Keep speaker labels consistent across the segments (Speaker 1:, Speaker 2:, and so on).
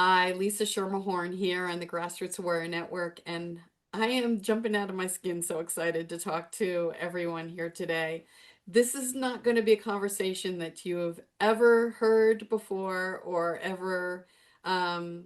Speaker 1: Hi, Lisa Schermerhorn here on the Grassroots Warrior Network, and I am jumping out of my skin so excited to talk to everyone here today. This is not going to be a conversation that you have ever heard before or ever um,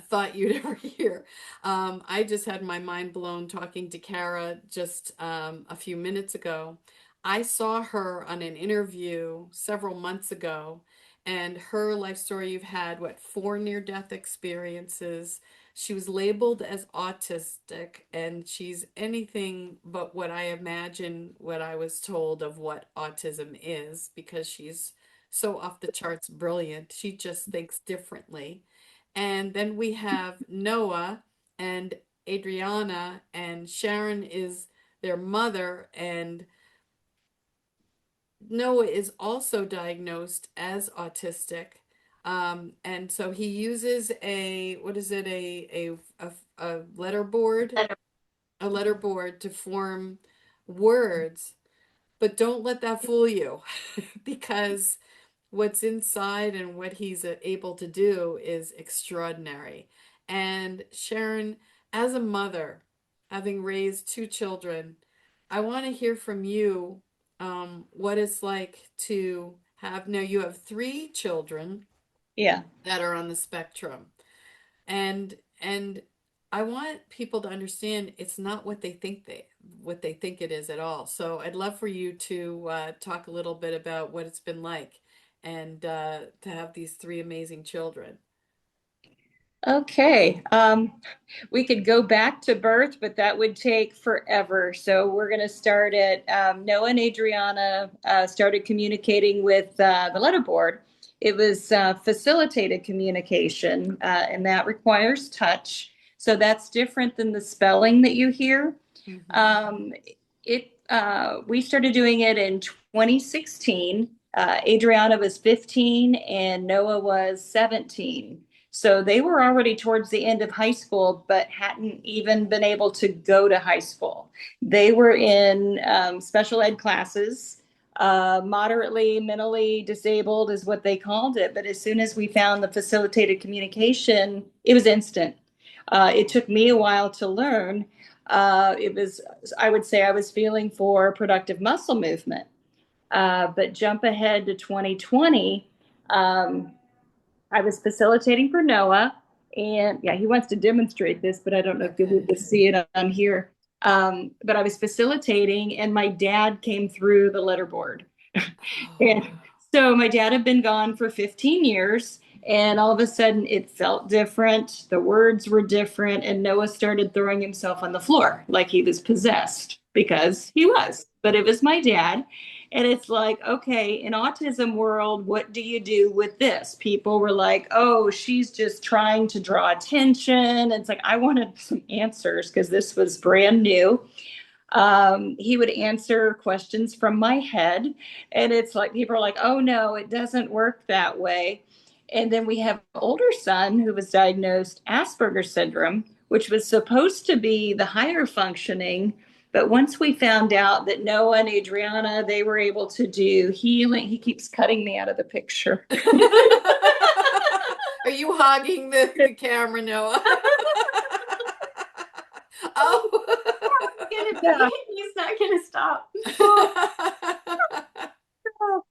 Speaker 1: thought you'd ever hear. I just had my mind blown talking to Cara just a few minutes ago. I saw her on an interview several months ago and her life story. You've had what, four near-death experiences. She was labeled as autistic, and she's anything but what I imagine what I was told of what autism is, because she's so off the charts brilliant. She just thinks differently. And then we have Noah and Adrianna, and Sharon is their mother, and Noah is also diagnosed as autistic. And so he uses a, what is it, a letter board, a letter board to form words. But don't let that fool you because what's inside and what he's able to do is extraordinary. And Sharon, as a mother, having raised two children, I want to hear from you what it's like to have, now you have three children
Speaker 2: Yeah.
Speaker 1: that are on the spectrum. And I want people to understand it's not what they think it is at all. So I'd love for you to talk a little bit about what it's been like and to have these three amazing children.
Speaker 2: Okay. We could go back to birth, but that would take forever. So we're going to start at Noah and Adriana started communicating with the letterboard. It was facilitated communication, and that requires touch. So that's different than the spelling that you hear.
Speaker 1: Hmm.
Speaker 2: Um, we started doing it in 2016. Adriana was 15 and Noah was 17. So they were already towards the end of high school, but hadn't even been able to go to high school. They were in special ed classes. Moderately mentally disabled is what they called it. But as soon as we found the facilitated communication, it was instant. It took me a while to learn. I would say I was feeling for productive muscle movement. But jump ahead to 2020. Um, I was facilitating for Noah, and yeah, he wants to demonstrate this, but I don't know if you'll be able
Speaker 1: Okay.
Speaker 2: to see it on here. But I was facilitating, and my dad came through the letterboard.
Speaker 1: Oh.
Speaker 2: And so my dad had been gone for 15 years, and all of a sudden it felt different. The words were different, and Noah started throwing himself on the floor like he was possessed because he was. But it was my dad. And it's like, okay, in autism world, what do you do with this? People were like, oh, she's just trying to draw attention. It's like, I wanted some answers because this was brand new. He would answer questions from my head. And it's like, people are like, oh, no, it doesn't work that way. And then we have an older son who was diagnosed Asperger's syndrome, which was supposed to be the higher functioning. But once we found out that Noah and Adriana, they were able to do healing, he keeps cutting me out of the picture.
Speaker 1: Are you hogging the camera, Noah? Oh.
Speaker 2: He's not going to stop.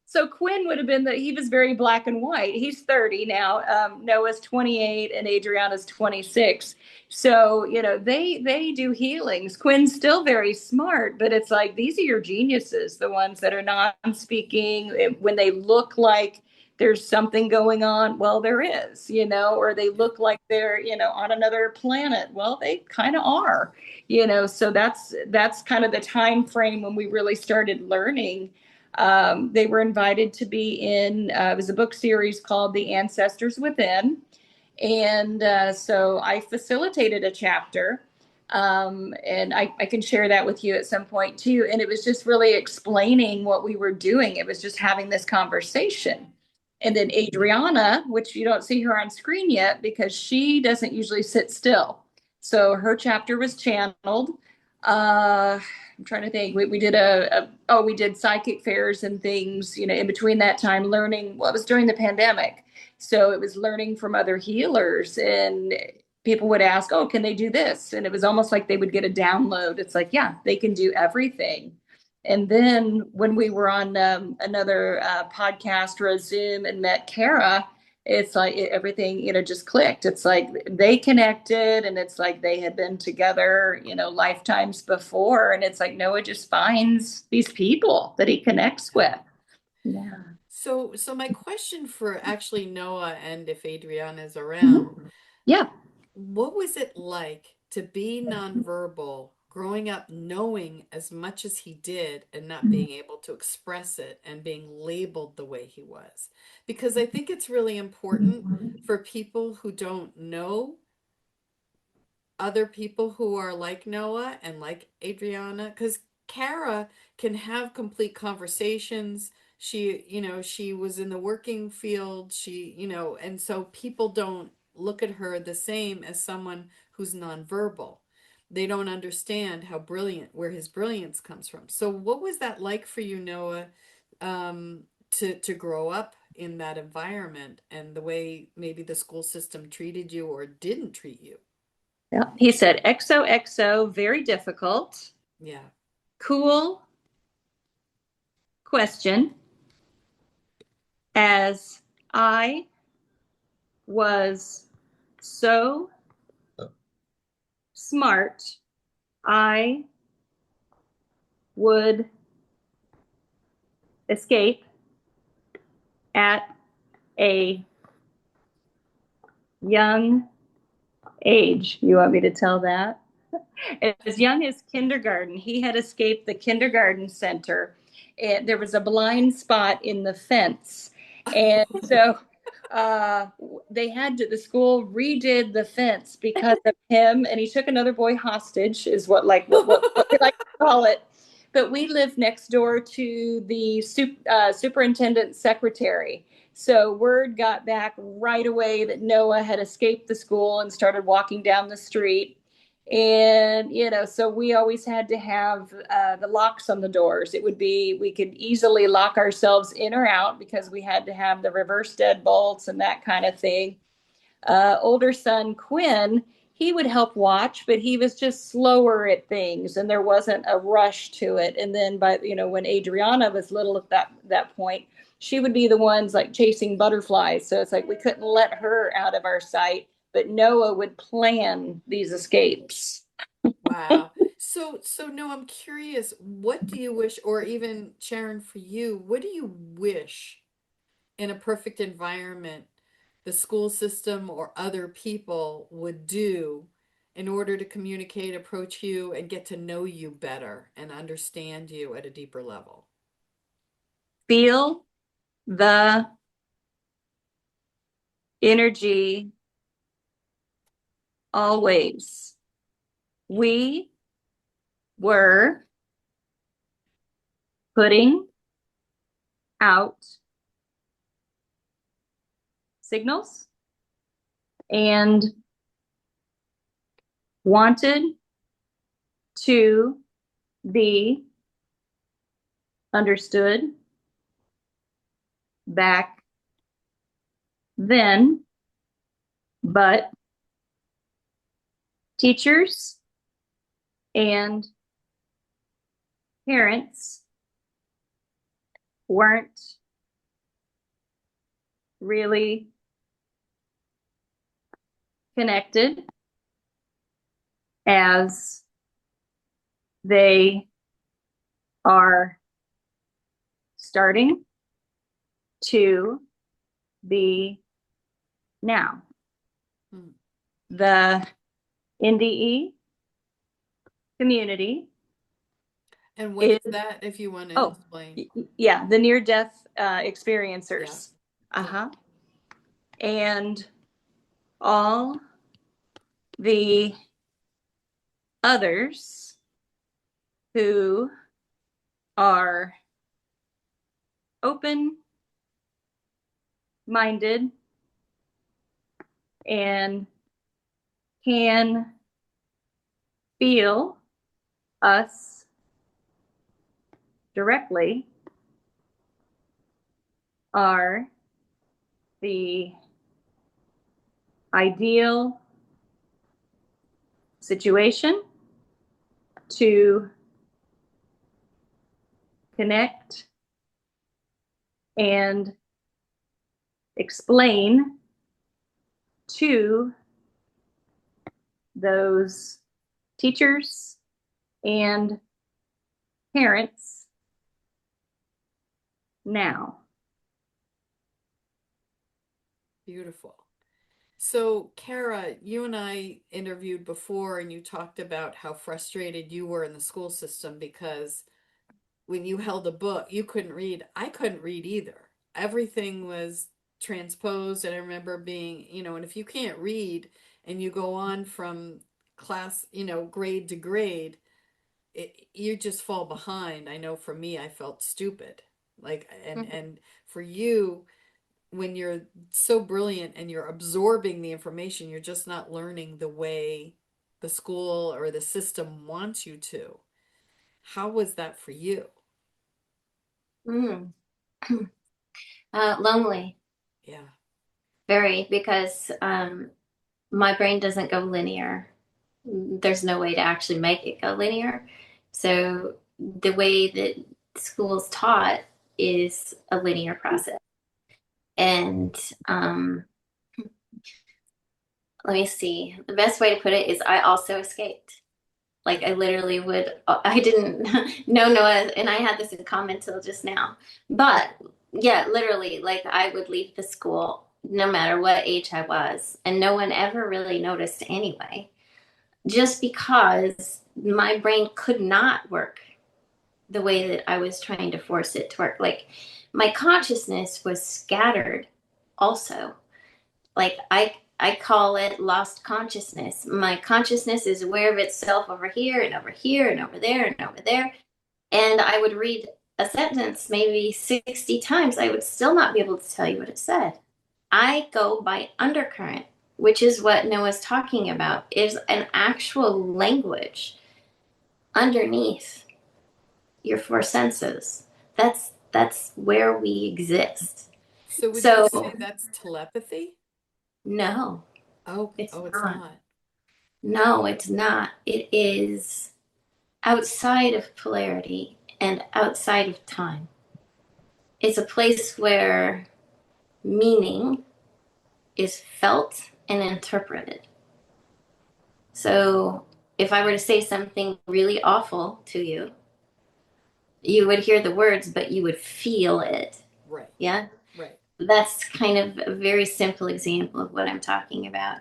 Speaker 2: So Quinn would have been he was very black and white. He's 30 now. Noah's 28 and Adriana's 26. So, they do healings. Quinn's still very smart, but it's like these are your geniuses, the ones that are non-speaking. When they look like there's something going on, well, there is, or they look like they're, on another planet. Well, they kind of are, so that's kind of the time frame when we really started learning. They were invited to be in, it was a book series called The Ancestors Within. And so I facilitated a chapter. And I can share that with you at some point too. And it was just really explaining what we were doing. It was just having this conversation. And then Adriana, which you don't see her on screen yet because she doesn't usually sit still. So her chapter was channeled. Uh, I'm trying to think. We did we did psychic fairs and things, in between that time learning. Well, it was during the pandemic. So it was learning from other healers, and people would ask, "Oh, can they do this?" And it was almost like they would get a download. It's like, yeah, they can do everything. And then when we were on another podcast or a Zoom and met Cara, it's like everything, just clicked. It's like they connected, and it's like they had been together, lifetimes before. And it's like Noah just finds these people that he connects with. Yeah.
Speaker 1: So my question for actually Noah, and if Adriana is around,
Speaker 2: Mhm. Yeah.
Speaker 1: what was it like to be nonverbal, growing up knowing as much as he did and not being able to express it and being labeled the way he was? Because I think it's really important for people who don't know other people who are like Noah and like Adriana, because Cara can have complete conversations. She was in the working field. And so people don't look at her the same as someone who's nonverbal. They don't understand where his brilliance comes from. So what was that like for you, Noah, to grow up in that environment and the way maybe the school system treated you or didn't treat you?
Speaker 2: Yeah. He said, XOXO, very difficult.
Speaker 1: Yeah.
Speaker 2: Cool question. As I was so smart, I would escape at a young age. You want me to tell that? As young as kindergarten, he had escaped the kindergarten center. And there was a blind spot in the fence. And so uh, the school redid the fence because of him. And he took another boy hostage, is what we like to call it. But we lived next door to the superintendent's secretary. So word got back right away that Noah had escaped the school and started walking down the street. And so we always had to have the locks on the doors. It would be, we could easily lock ourselves in or out because we had to have the reverse deadbolts and that kind of thing. Older son Quinn, he would help watch, but he was just slower at things, and there wasn't a rush to it. And then when Adrianna was little at that point, she would be the ones like chasing butterflies. So it's like we couldn't let her out of our sight, but Noah would plan these escapes.
Speaker 1: Wow. So no, I'm curious, what do you wish, or even Sharon, for you, what do you wish in a perfect environment the school system or other people would do in order to communicate, approach you, and get to know you better and understand you at a deeper level?
Speaker 2: Feel the energy always. We were putting out signals and wanted to be understood back then, but teachers and parents weren't really connected as they are starting to be now.
Speaker 1: Hmm.
Speaker 2: The NDE community
Speaker 1: And what
Speaker 2: is,
Speaker 1: is that, if you want to
Speaker 2: oh,
Speaker 1: explain?
Speaker 2: yeah, the near death
Speaker 1: Yeah.
Speaker 2: experiencers.
Speaker 1: Yeah.
Speaker 2: Uh-huh. And all the others who are open minded and can feel us directly are the ideal situation to connect and explain to those teachers and parents now.
Speaker 1: Beautiful. So, Cara, you and I interviewed before, and you talked about how frustrated you were in the school system because when you held a book, you couldn't read. I couldn't read either. Everything was transposed. And I remember being, and if you can't read and you go on from class, grade to grade, you just fall behind. I know for me, I felt stupid. Like, and for you, when you're so brilliant and you're absorbing the information, you're just not learning the way the school or the system wants you to. How was that for you?
Speaker 3: Mm. Lonely,
Speaker 1: Yeah.
Speaker 3: very, because my brain doesn't go linear. There's no way to actually make it go linear. So the way that school's taught is a linear process. And let me see. The best way to put it is I also escaped. Like I literally would, I didn't know Noah, and I had this in common till just now. But yeah, literally, like I would leave the school no matter what age I was, and no one ever really noticed anyway, just because my brain could not work the way that I was trying to force it to work. Like my consciousness was scattered also. Like I call it lost consciousness. My consciousness is aware of itself over here and over here and over there and over there. And I would read a sentence maybe 60 times. I would still not be able to tell you what it said. I go by undercurrent, which is what Noah's talking about, is an actual language underneath your four senses. That's where we exist.
Speaker 1: So would you
Speaker 3: So
Speaker 1: say that's telepathy?
Speaker 3: no,
Speaker 1: Oh,
Speaker 3: it's
Speaker 1: oh, it's
Speaker 3: not.
Speaker 1: not.
Speaker 3: No, it's not. It is outside of polarity and outside of time. It's a place where meaning is felt and interpreted. So if I were to say something really awful to you, you would hear the words, but you would feel it.
Speaker 1: Right,
Speaker 3: Yeah.
Speaker 1: right.
Speaker 3: That's kind of a very simple example of what I'm talking about.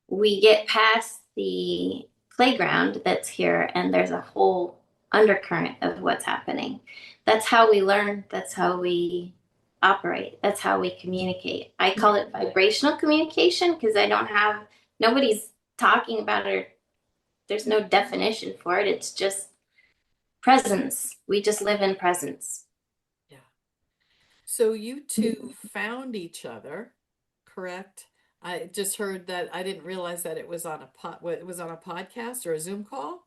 Speaker 3: We get past the playground that's here, and there's a whole undercurrent of what's happening. That's how we learn, that's how we operate, that's how we communicate. I call it vibrational communication because I don't have, nobody's talking about it. There's no definition for it. It's just presence. We just live in presence.
Speaker 1: Yeah. So you two found each other, correct? I just heard that. I didn't realize that it was on a it was on a podcast or a Zoom call,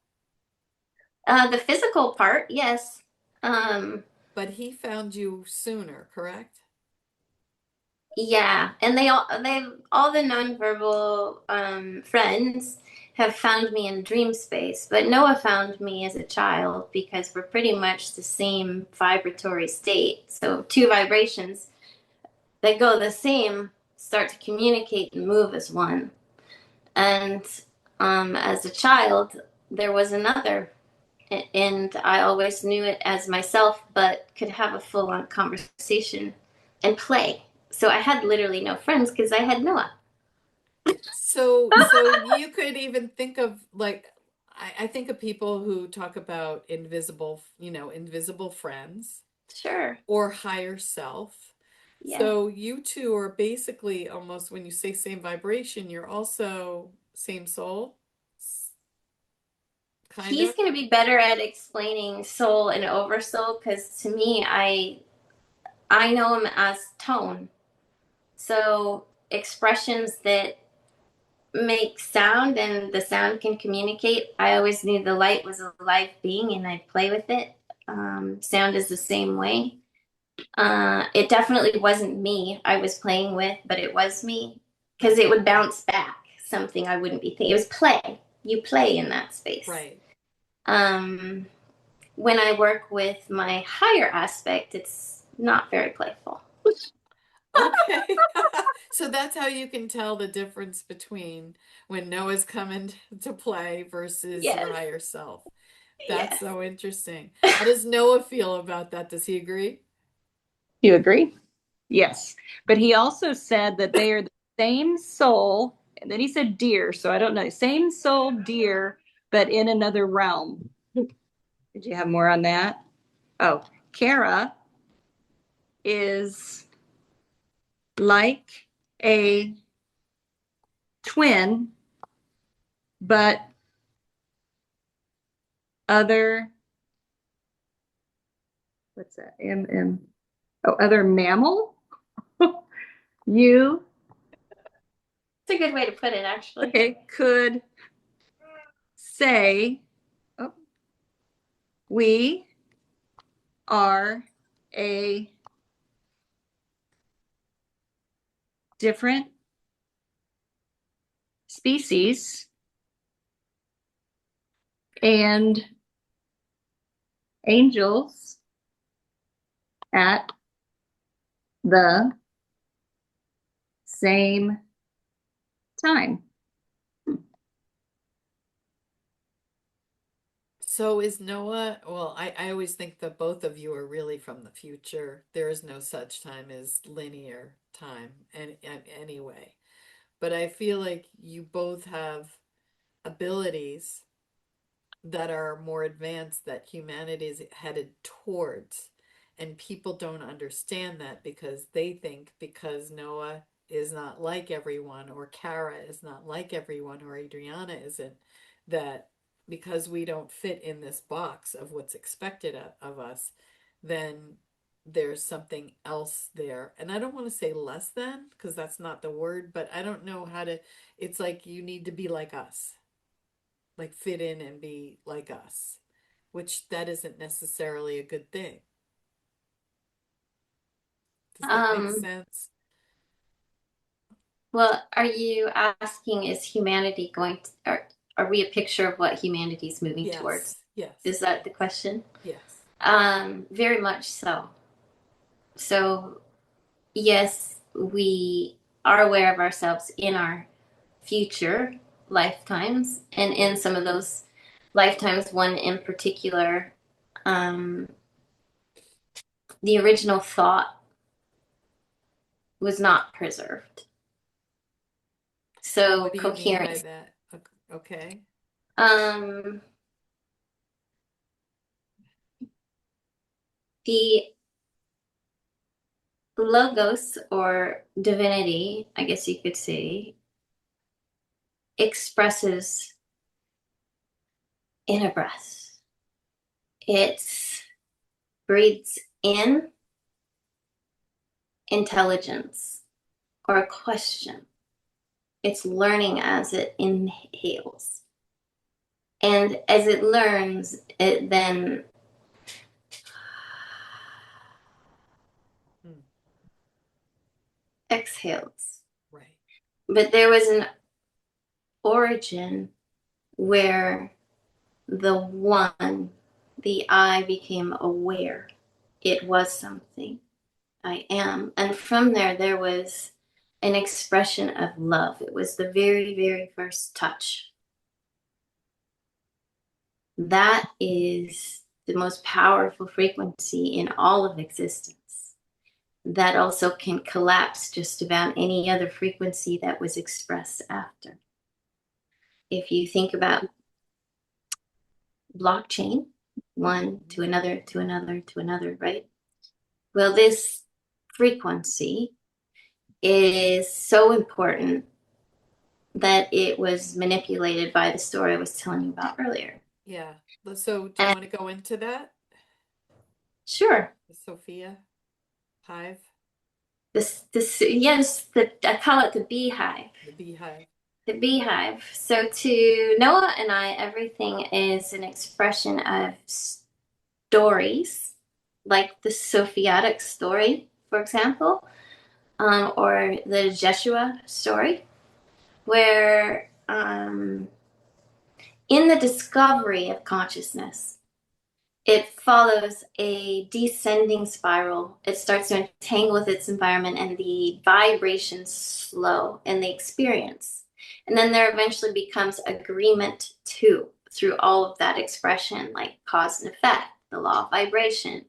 Speaker 3: The physical part, yes. Um,
Speaker 1: but he found you sooner, correct?
Speaker 3: yeah, and they've all the nonverbal friends have found me in dream space, but Noah found me as a child because we're pretty much the same vibratory state. So two vibrations that go the same start to communicate and move as one. And as a child, there was another, and I always knew it as myself, but could have a full on conversation and play. So I had literally no friends because I had Noah.
Speaker 1: So you could even think of like I think of people who talk about invisible, invisible friends
Speaker 3: Sure.
Speaker 1: or higher self.
Speaker 3: Yeah.
Speaker 1: So you two are basically almost when you say same vibration, you're also same soul, kind
Speaker 3: He's
Speaker 1: of.
Speaker 3: going to be better at explaining soul and oversoul because to me, I know him as tone. So expressions that make sound and the sound can communicate. I always knew the light was a live being and I'd play with it. Sound is the same way. It definitely wasn't me I was playing with, but it was me because it would bounce back something I wouldn't be thinking. It was play. You play in that space.
Speaker 1: Right.
Speaker 3: Um, when I work with my higher aspect, it's not very playful.
Speaker 1: Okay. So that's how you can tell the difference between when Noah's coming to play versus your
Speaker 3: Yes,
Speaker 1: higher self. That's
Speaker 3: yes.
Speaker 1: so interesting. How does Noah feel about that? Does he agree?
Speaker 2: You agree? Yes. But he also said that they are the same soul. And then he said deer. So I don't know. Same soul deer, but in another realm. Did you have more on that? Oh, Cara is like a twin, but other, what's that? Other mammal? You,
Speaker 3: It's a good way to put it, actually.
Speaker 2: okay, could say, oh, we are a different species and angels at the same time.
Speaker 1: So is Noah, well, I always think that both of you are really from the future. There is no such time as linear time and anyway. But I feel like you both have abilities that are more advanced that humanity is headed towards. And people don't understand that because they think because Noah is not like everyone, or Cara is not like everyone, or Adriana isn't, that because we don't fit in this box of what's expected of us, then there's something else there. And I don't want to say less than, because that's not the word, but I don't know how to, it's like you need to be like us, like fit in and be like us, which that isn't necessarily a good thing. Does that make
Speaker 3: Um,
Speaker 1: sense?
Speaker 3: well, are you asking, is humanity going to, are we a picture of what humanity's moving towards?
Speaker 1: Yes, yes,
Speaker 3: Is that the question?
Speaker 1: yes.
Speaker 3: Very much so. So, yes, we are aware of ourselves in our future lifetimes, and in some of those lifetimes, one in particular, um, the original thought was not preserved. So
Speaker 1: What do you mean by
Speaker 3: coherence.
Speaker 1: that? Okay.
Speaker 3: Um, the logos, or divinity, I guess you could say, expresses in a breath. It breathes in intelligence or a question. It's learning as it inhales. And as it learns, it then
Speaker 1: Hmm.
Speaker 3: exhales.
Speaker 1: Right.
Speaker 3: But there was an origin where the one, the I, became aware. It was something. I am. And from there, there was an expression of love. It was the very, very first touch. That is the most powerful frequency in all of existence. That also can collapse just about any other frequency that was expressed after. If you think about blockchain, one to another, to another, to another, right? Well, this frequency is so important that it was manipulated by the story I was telling you about earlier.
Speaker 1: Yeah. So do you
Speaker 3: And
Speaker 1: want to go into that?
Speaker 3: sure,
Speaker 1: The Sophia hive,
Speaker 3: yes, I call it the beehive.
Speaker 1: the beehive.
Speaker 3: The beehive. So to Noah and I, everything is an expression of stories, like the Sophiatic story, for example, or the Jeshua story, where in the discovery of consciousness, it follows a descending spiral. It starts to entangle with its environment, and the vibrations slow in the experience. And then there eventually becomes agreement too, through all of that expression, like cause and effect, the law of vibration,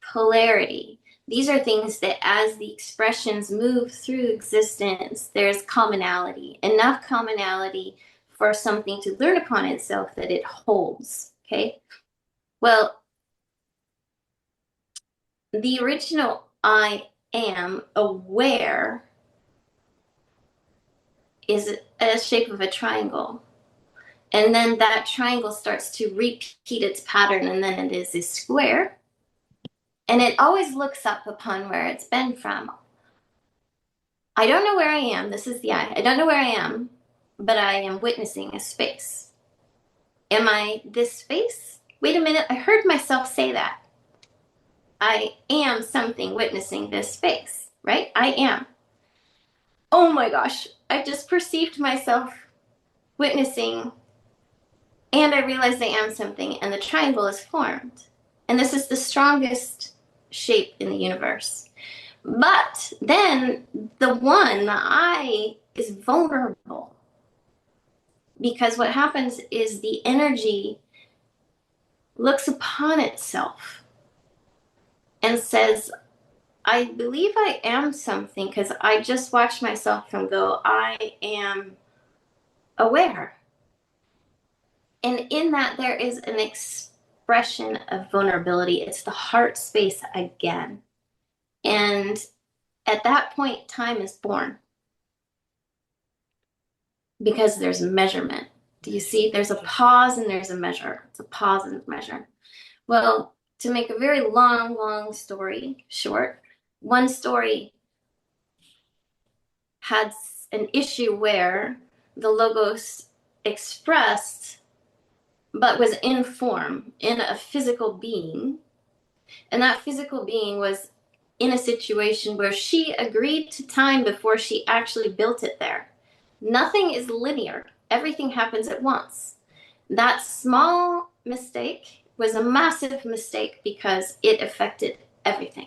Speaker 3: polarity. These are things that as the expressions move through existence, there's commonality, enough commonality for something to learn upon itself that it holds. Okay. Well, the original I am aware is a shape of a triangle. And then that triangle starts to repeat its pattern, and then it is a square. And it always looks up upon where it's been from. I don't know where I am. This is the I. I don't know where I am, but I am witnessing a space. Am I this space? Wait a minute. I heard myself say that. I am something witnessing this space, right? I am. Oh my gosh, I just perceived myself witnessing, and I realized I am something, and the triangle is formed. And this is the strongest shape in the universe. But then the one, the I, is vulnerable. Because what happens is the energy looks upon itself and says, I believe I am something, because I just watched myself and go, I am aware. And in that, there is an expression of vulnerability. It's the heart space again. And at that point, time is born because there's measurement. Do you see? There's a pause and there's a measure. It's a pause and a measure. Well, to make a very long story short, one story had an issue where the logos expressed but was in form in a physical being, and that physical being was in a situation where she agreed to time before she actually built it there. Nothing is linear. Everything happens at once. That small mistake was a massive mistake because it affected everything.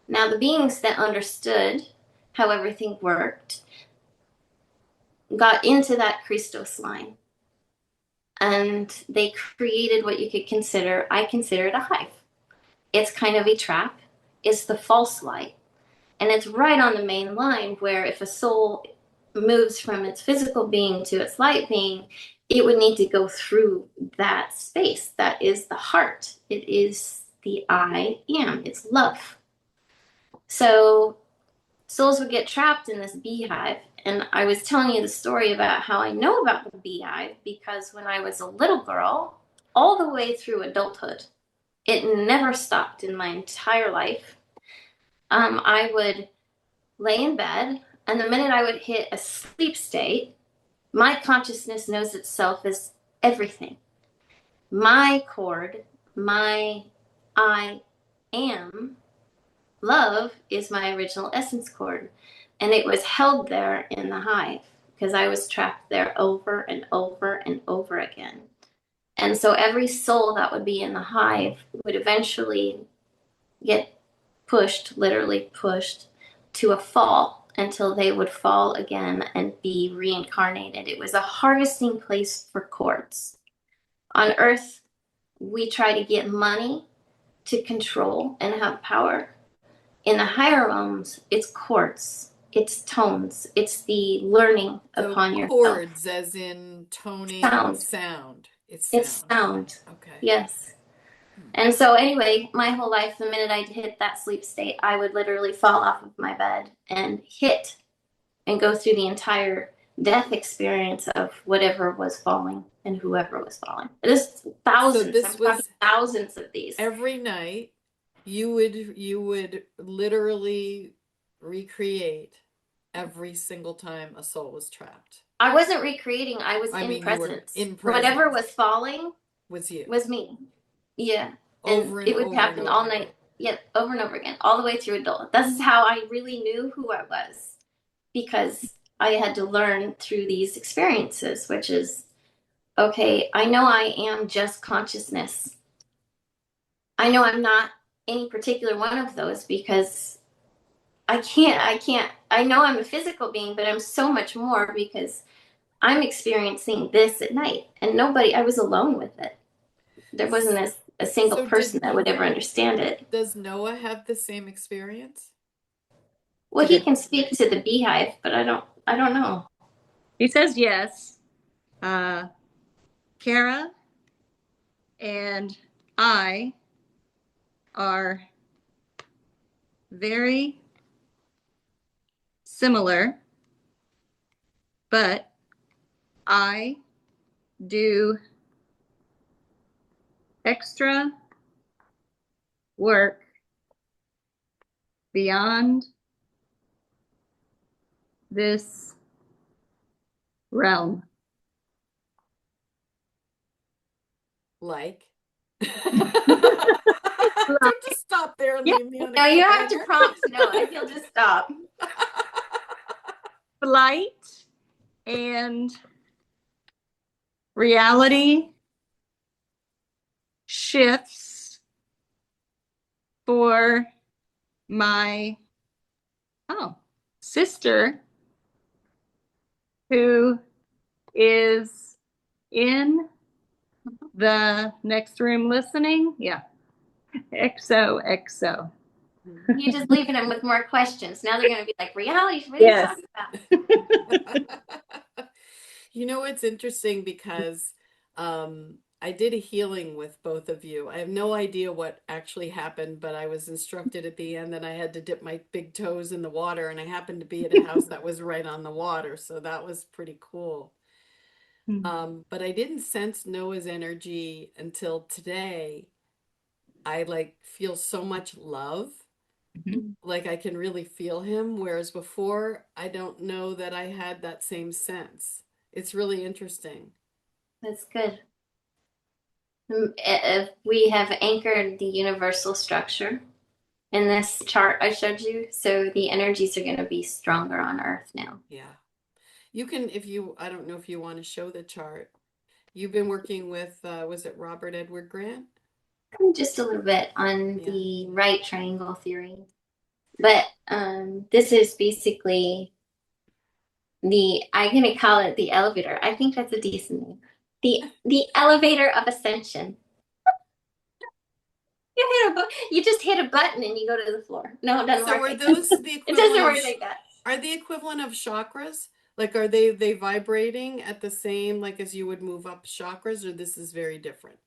Speaker 3: Now, the beings that understood how everything worked got into that Christos line, and they created what you could consider, I consider it a hive. It's kind of a trap. It's the false light. And it's right on the main line where if a soul moves from its physical being to its light being, it would need to go through that space. That is the heart. It is the I am. It's love. So souls would get trapped in this beehive. And I was telling you the story about how I know about the beehive because when I was a little girl, all the way through adulthood, it never stopped in my entire life. I would lay in bed, and the minute I would hit a sleep state, my consciousness knows itself as everything. My cord, my I am, love is my original essence cord. And it was held there in the hive because I was trapped there over and over and over again. And so every soul that would be in the hive would eventually get pushed, literally pushed, to a fall until they would fall again and be reincarnated. It was a harvesting place for cords. On Earth, we try to get money to control and have power. In the higher realms, it's cords. It's tones. It's the learning
Speaker 1: So
Speaker 3: upon yourself.
Speaker 1: chords as in toning sound. It's sound.
Speaker 3: It's sound.
Speaker 1: Okay.
Speaker 3: Yes. And so anyway, my whole life, the minute I'd hit that sleep state, I would literally fall off of my bed and hit and go through the entire death experience of whatever was falling and whoever was falling. There's thousands.
Speaker 1: So this was
Speaker 3: thousands of these.
Speaker 1: Every night you would literally recreate every single time a soul was trapped.
Speaker 3: I wasn't recreating. I was in presence.
Speaker 1: In presence.
Speaker 3: Whatever was falling
Speaker 1: was you.
Speaker 3: Was me. Yeah. And
Speaker 1: over and
Speaker 3: it would
Speaker 1: over and
Speaker 3: happen all
Speaker 1: over.
Speaker 3: night. Yep, over and over again, all the way through adult. This is how I really knew who I was, because I had to learn through these experiences, which is okay, I know I am just consciousness. I know I'm not any particular one of those because I know I'm a physical being, but I'm so much more because I'm experiencing this at night. And I was alone with it. There wasn't a single
Speaker 1: So
Speaker 3: person that would ever understand it.
Speaker 1: does Noah have the same experience?
Speaker 3: Well, he can speak to the beehive, but I don't know.
Speaker 2: He says yes. Cara and I are very similar, but I do extra work beyond this realm.
Speaker 1: Like? Do you have to stop there and
Speaker 2: Yeah.
Speaker 1: leave me on a
Speaker 3: No, you have to
Speaker 1: cliffhanger?
Speaker 3: prompt. No, I feel just stop.
Speaker 2: Flight and reality shifts for my sister, who is in the next room listening. Yeah. XOXO.
Speaker 3: You're just leaving them with more questions. Now they're going to be like, reality, what are you
Speaker 2: Yes.
Speaker 3: talking about?
Speaker 1: You know, it's interesting because I did a healing with both of you. I have no idea what actually happened, but I was instructed at the end that I had to dip my big toes in the water, and I happened to be at a house that was right on the water, so that was pretty cool. But I didn't sense Noah's energy until today. I like feel so much love.
Speaker 2: Mhm.
Speaker 1: Like I can really feel him, whereas before I don't know that I had that same sense. It's really interesting.
Speaker 3: That's good. If we have anchored the universal structure in this chart I showed you, so the energies are going to be stronger on Earth now.
Speaker 1: Yeah. You can, if you, I don't know if you want to show the chart. You've been working with, was it Robert Edward Grant?
Speaker 3: Just a little bit on
Speaker 1: Yeah.
Speaker 3: the right triangle theory. But this is basically I'm going to call it the elevator. I think that's a decent name. The elevator of ascension. You just hit a button and you go to the floor. No, it doesn't
Speaker 1: So
Speaker 3: work
Speaker 1: are
Speaker 3: like
Speaker 1: those
Speaker 3: that.
Speaker 1: the
Speaker 3: It doesn't
Speaker 1: equivalent of,
Speaker 3: work like that.
Speaker 1: are the equivalent of chakras? Like are they vibrating at the same, like as you would move up chakras, or this is very different?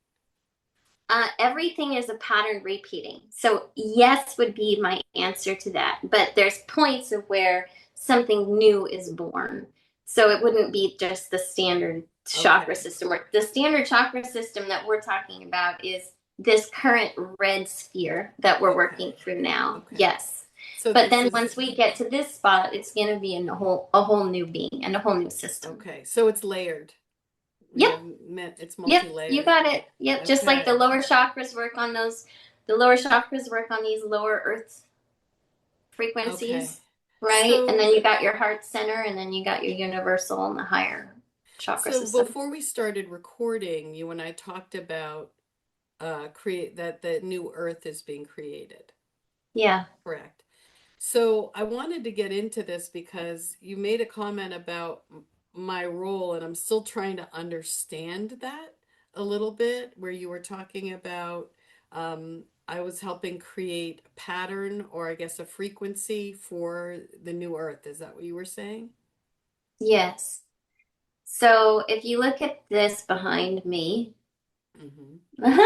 Speaker 3: Everything is a pattern repeating. So yes would be my answer to that. But there's points of where something new is born. So it wouldn't be just the standard chakra
Speaker 1: Okay.
Speaker 3: system. The standard chakra system that we're talking about is this current red sphere that we're working
Speaker 1: Okay.
Speaker 3: through now.
Speaker 1: Okay.
Speaker 3: Yes.
Speaker 1: So
Speaker 3: But
Speaker 1: this
Speaker 3: then
Speaker 1: is,
Speaker 3: once we get to this spot, it's going to be in a whole new being and a whole new system.
Speaker 1: okay. So it's layered. We
Speaker 3: Yep.
Speaker 1: have met, it's
Speaker 3: Yep, you
Speaker 1: multi-layered.
Speaker 3: got it. Yep, just like the
Speaker 1: Okay.
Speaker 3: lower chakras work on those, the lower chakras work on these lower earth
Speaker 1: Okay.
Speaker 3: frequencies, right? And
Speaker 1: So
Speaker 3: then you got your heart center, and then you got your universal and the higher chakra
Speaker 1: so
Speaker 3: system.
Speaker 1: before we started recording, you and I talked about create that the new earth is being created.
Speaker 3: Yeah.
Speaker 1: Correct. So I wanted to get into this because you made a comment about my role, and I'm still trying to understand that a little bit, where you were talking about I was helping create a pattern, or I guess a frequency for the new earth. Is that what you were saying?
Speaker 3: Yes. So if you look at this behind me,
Speaker 1: Mm-hmm.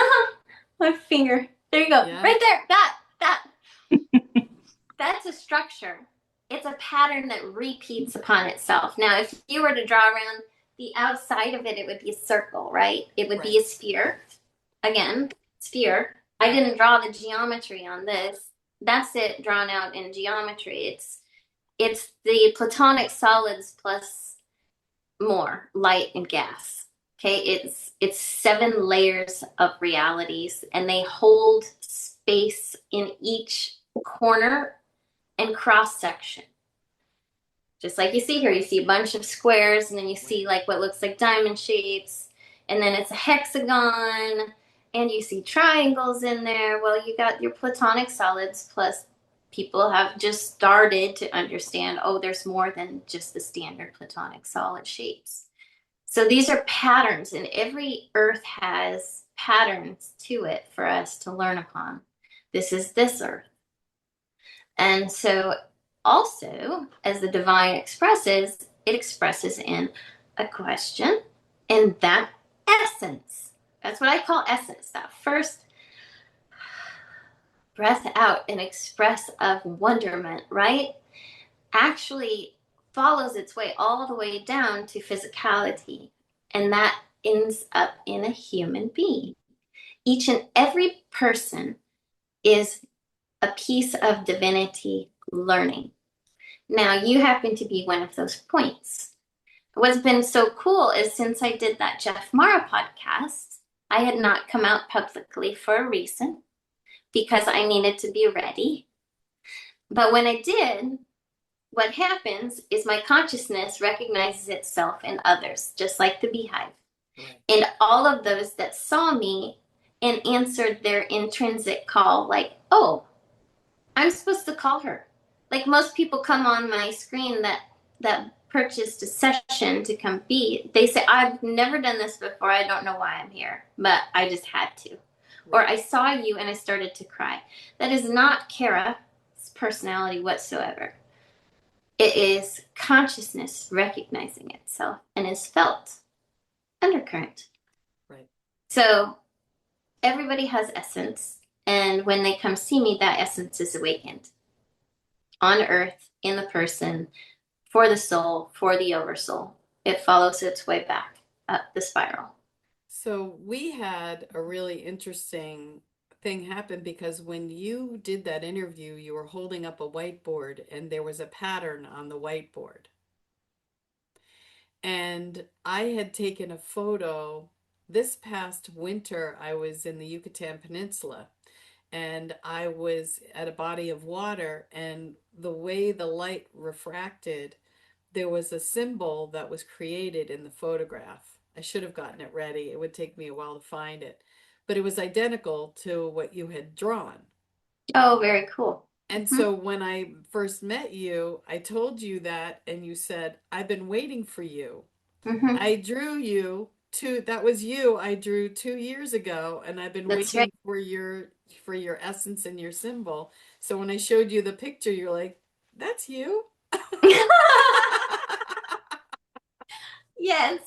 Speaker 3: my finger, there you go,
Speaker 1: Yeah.
Speaker 3: right there, that. That's a structure. It's a pattern that repeats upon itself. Now, if you were to draw around the outside of it, it would be a circle, right? It would be a
Speaker 1: Right.
Speaker 3: sphere. Again, sphere. I didn't draw the geometry on this. That's it drawn out in geometry. It's the platonic solids plus more light and gas. Okay, it's 7 layers of realities, and they hold space in each corner and cross section. Just like you see here, you see a bunch of squares, and then you see like what looks like diamond shapes, and then it's a hexagon, and you see triangles in there. Well, you got your platonic solids, plus people have just started to understand, oh, there's more than just the standard platonic solid shapes. So these are patterns, and every earth has patterns to it for us to learn upon. This is this earth. And so also, as the divine expresses, it expresses in a question and that essence. That's what I call essence, that first breath out and express of wonderment, right? Actually follows its way all the way down to physicality. And that ends up in a human being. Each and every person is a piece of divinity learning. Now, you happen to be one of those points. What's been so cool is since I did that Jeff Mara podcast, I had not come out publicly for a reason because I needed to be ready. But when I did, what happens is my consciousness recognizes itself in others, just like the beehive. Right. And all of those that saw me and answered their intrinsic call, like, oh, I'm supposed to call her. Like most people come on my screen that purchased a session to come be, they say, I've never done this before. I don't know why I'm here, but I just had to. Right. Or I saw you and I started to cry. That is not Cara's personality whatsoever. It is consciousness recognizing itself and is felt undercurrent. Right. So everybody has essence, and when they come see me, that essence is awakened on earth, in the person, for the soul, for the oversoul. It follows its way back up the spiral.
Speaker 1: So we had a really interesting thing happen because when you did that interview, you were holding up a whiteboard and there was a pattern on the whiteboard. And I had taken a photo this past winter. I was in the Yucatan Peninsula and I was at a body of water, and the way the light refracted, there was a symbol that was created in the photograph. I should have gotten it ready. It would take me a while to find it, but it was identical to what you had drawn.
Speaker 3: Oh, very cool.
Speaker 1: And so when I first met you, I told you that, and you said, I've been waiting for you. I drew you that was you I drew 2 years ago, and I've been waiting for your essence and your symbol. So when I showed you the picture, you're like, that's you.
Speaker 3: Yes.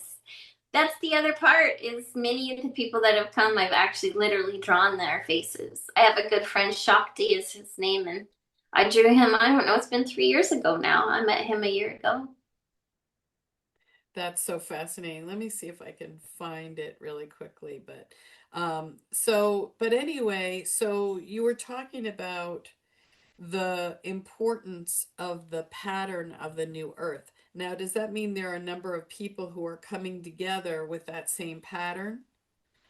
Speaker 3: That's the other part, is many of the people that have come, I've actually literally drawn their faces. I have a good friend, Shakti is his name, and I drew him, I don't know, it's been 3 years ago now. I met him a year ago.
Speaker 1: That's so fascinating. Let me see if I can find it really quickly. But but anyway, so you were talking about the importance of the pattern of the new earth. Now, does that mean there are a number of people who are coming together with that same pattern?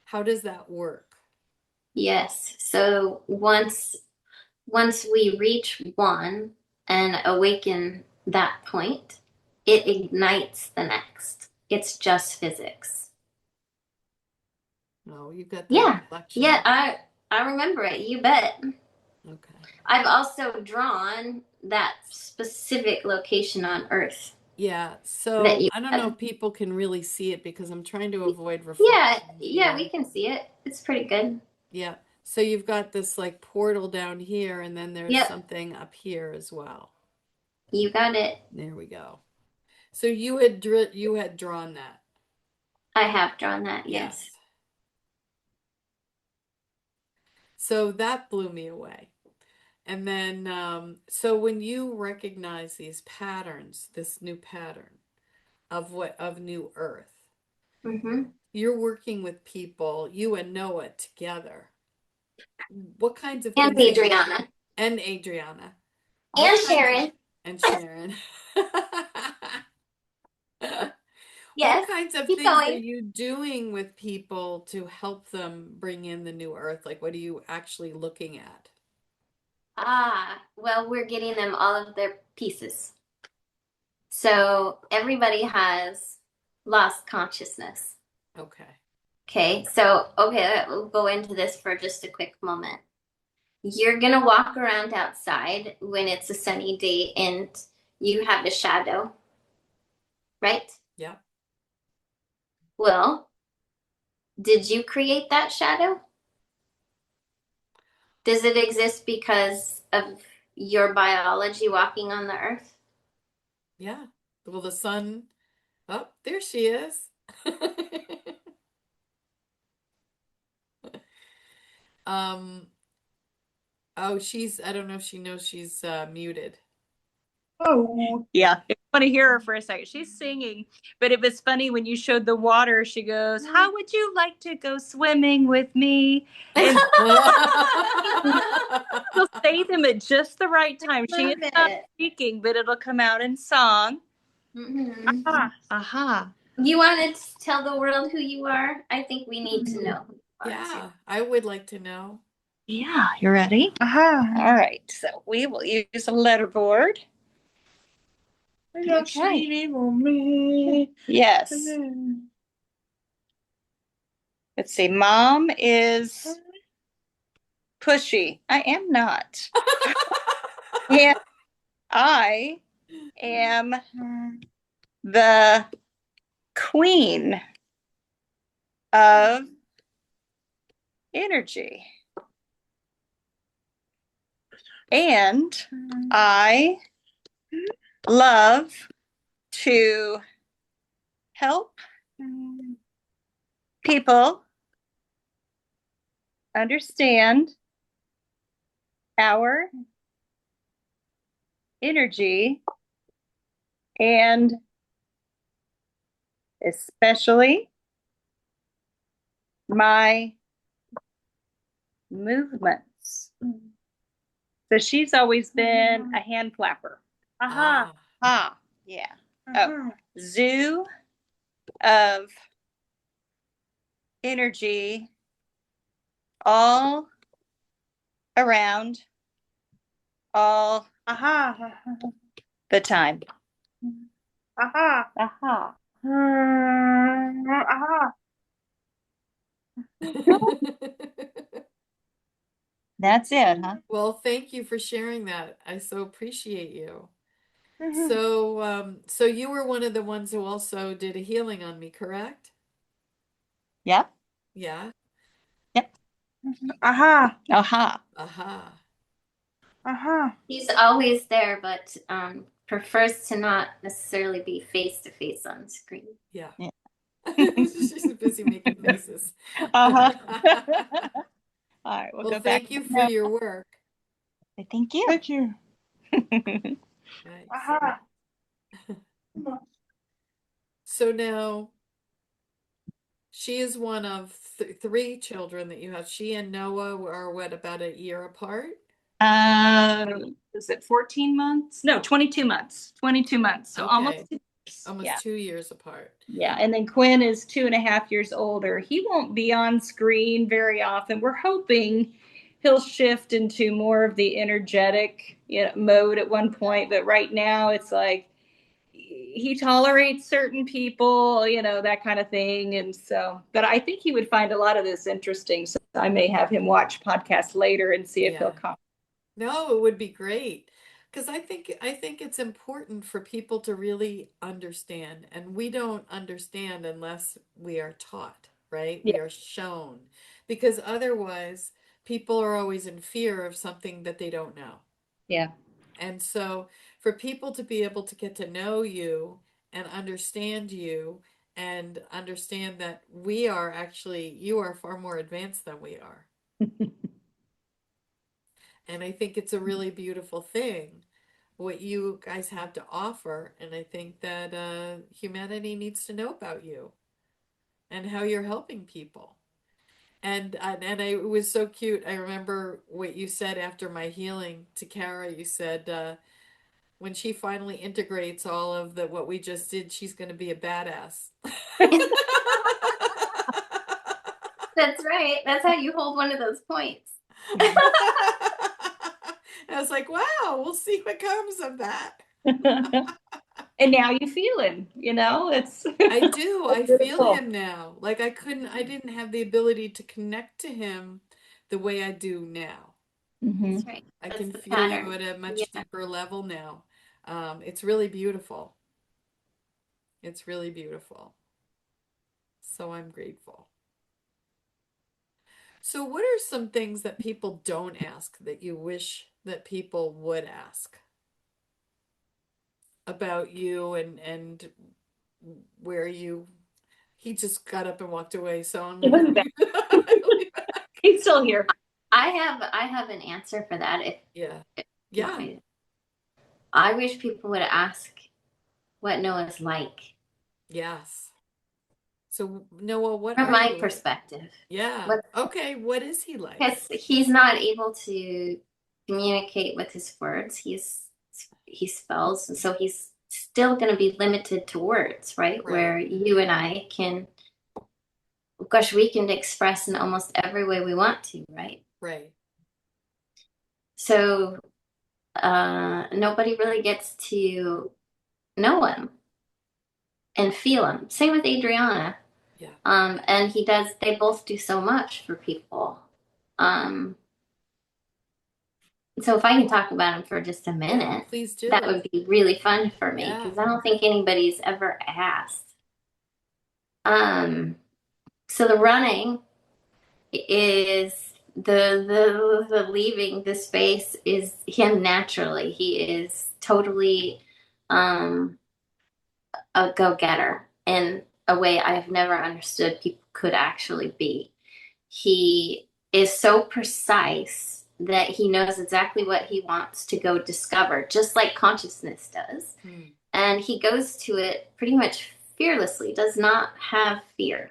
Speaker 1: How does that work?
Speaker 3: Yes. So once we reach one and awaken that point, it ignites the next. It's just physics.
Speaker 1: Oh, you've got that reflection.
Speaker 3: Yeah, I remember it. You bet.
Speaker 1: Okay.
Speaker 3: I've also drawn that specific location on Earth.
Speaker 1: Yeah, so I don't know if people can really see it because I'm trying to avoid reflection.
Speaker 3: Yeah, we can see it. It's pretty good.
Speaker 1: Yeah, so you've got this like portal down here, and then there's something up here as well.
Speaker 3: You got it.
Speaker 1: There we go. So you had drawn that.
Speaker 3: I have drawn that, yes.
Speaker 1: So that blew me away. And then, so when you recognize these patterns, this new pattern of New Earth, you're working with people, you and Noah together. What kinds of
Speaker 3: and
Speaker 1: things?
Speaker 3: Adrianna.
Speaker 1: And Adrianna.
Speaker 3: And Sharon.
Speaker 1: And Sharon. What
Speaker 3: Yes,
Speaker 1: kinds of
Speaker 3: keep
Speaker 1: things are
Speaker 3: going.
Speaker 1: you doing with people to help them bring in the new earth? Like, what are you actually looking at?
Speaker 3: Well, we're getting them all of their pieces. So everybody has lost consciousness.
Speaker 1: Okay.
Speaker 3: Okay, so okay, we'll go into this for just a quick moment. You're gonna walk around outside when it's a sunny day and you have a shadow, right?
Speaker 1: Yeah.
Speaker 3: Well, did you create that shadow? Does it exist because of your biology walking on the earth?
Speaker 1: Yeah. Well, the sun, oh, there she is. Um, oh, I don't know if she knows she's muted.
Speaker 2: Oh, yeah. I want to hear her for a second. She's singing, but it was funny when you showed the water. She goes, "How would you like to go swimming with me?" And she'll say them at just the right time. She
Speaker 3: Love
Speaker 2: is not
Speaker 3: it.
Speaker 2: speaking, but it'll come out in song.
Speaker 3: Mhm.
Speaker 2: Aha, aha.
Speaker 3: You want to tell the world who you are? I think we need to know who you are too.
Speaker 1: Yeah, I would like to know.
Speaker 2: Yeah, you ready? Aha. All right. So we will use a letterboard. Okay. Yes. Let's see. Mom is pushy. I am not. And I am the queen of energy. And I love to help people understand our energy and especially my movements. So she's always been a hand flapper. Aha.
Speaker 1: Ah,
Speaker 2: Ah. Yeah. Oh, zoo of energy all around all the time. Aha. Aha. Aha. That's it, huh?
Speaker 1: Well, thank you for sharing that. I so appreciate you.
Speaker 2: Mm-hmm.
Speaker 1: So you were one of the ones who also did a healing on me, correct?
Speaker 2: Yep.
Speaker 1: Yeah.
Speaker 2: Yep. Aha. Aha.
Speaker 1: Aha.
Speaker 2: Aha.
Speaker 3: He's always there, but prefers to not necessarily be face to face on screen.
Speaker 1: Yeah.
Speaker 2: Yeah.
Speaker 1: She's busy making faces.
Speaker 2: Uh-huh. All right, we'll
Speaker 1: Well,
Speaker 2: go back.
Speaker 1: thank you for your work.
Speaker 2: Thank you. Thank you.
Speaker 1: Nice.
Speaker 2: Aha.
Speaker 1: So now she is one of th three children that you have. She and Noah are what, about a year apart?
Speaker 2: Is it 14 months? No, 22 months. 22 months. So almost
Speaker 1: Okay.
Speaker 2: 2 years.
Speaker 1: Almost
Speaker 2: Yeah.
Speaker 1: 2 years apart.
Speaker 2: Yeah. And then Quinn is 2.5 years older. He won't be on screen very often. We're hoping he'll shift into more of the energetic, mode at one point. But right now it's like he tolerates certain people, that kind of thing. And so, but I think he would find a lot of this interesting. So I may have him watch podcasts later and see if he'll
Speaker 1: Yeah.
Speaker 2: come.
Speaker 1: No, it would be great. Because I think it's important for people to really understand, and we don't understand unless we are taught, right?
Speaker 2: Yeah.
Speaker 1: We are shown. Because otherwise, people are always in fear of something that they don't know.
Speaker 2: Yeah.
Speaker 1: And so for people to be able to get to know you and understand that you are far more advanced than we are. And I think it's a really beautiful thing what you guys have to offer. And I think that humanity needs to know about you and how you're helping people. It was so cute. I remember what you said after my healing to Cara. You said, when she finally integrates all of the what we just did, she's going to be a badass.
Speaker 3: That's right. That's how you hold one of those points.
Speaker 1: I was like, wow, we'll see what comes of that.
Speaker 2: And now you feel him, it's
Speaker 1: I do. I feel
Speaker 2: beautiful.
Speaker 1: him now. Like I didn't have the ability to connect to him the way I do now.
Speaker 2: Mm-hmm.
Speaker 3: That's right.
Speaker 1: I
Speaker 3: That's
Speaker 1: can
Speaker 3: the
Speaker 1: feel you
Speaker 3: pattern.
Speaker 1: at a
Speaker 3: Yeah.
Speaker 1: much deeper level now. It's really beautiful. It's really beautiful. So I'm grateful. So, what are some things that people don't ask that you wish that people would ask about you and where you? He just got up and walked away, so I'm gonna
Speaker 2: He'll be
Speaker 1: leave.
Speaker 2: He's still here.
Speaker 3: I have an answer for that
Speaker 1: Yeah,
Speaker 3: if you want
Speaker 1: yeah,
Speaker 3: me to. I wish people would ask what Noah's like
Speaker 1: yes. So, Noah, what
Speaker 3: from
Speaker 1: are
Speaker 3: my
Speaker 1: you like?
Speaker 3: perspective.
Speaker 1: Yeah.
Speaker 3: What
Speaker 1: Okay, what is he like?
Speaker 3: Because he's not able to communicate with his words. He spells, and so he's still going to be limited to words, right?
Speaker 1: Right,
Speaker 3: Where you and I can, gosh, we can express in almost every way we want to, right?
Speaker 1: right.
Speaker 3: So nobody really gets to know him and feel him. Same with Adriana.
Speaker 1: Yeah.
Speaker 3: And they both do so much for people. Um, so if I can talk about him for just a
Speaker 1: Yeah,
Speaker 3: minute,
Speaker 1: please
Speaker 3: that
Speaker 1: do.
Speaker 3: would be really fun for me
Speaker 1: Yeah.
Speaker 3: because I don't think anybody's ever asked. Um, so the running is the leaving the space is him naturally. He is totally um a go-getter in a way I have never understood people could actually be. He is so precise that he knows exactly what he wants to go discover, just like consciousness does.
Speaker 1: Hmm.
Speaker 3: And he goes to it pretty much fearlessly, does not have fear.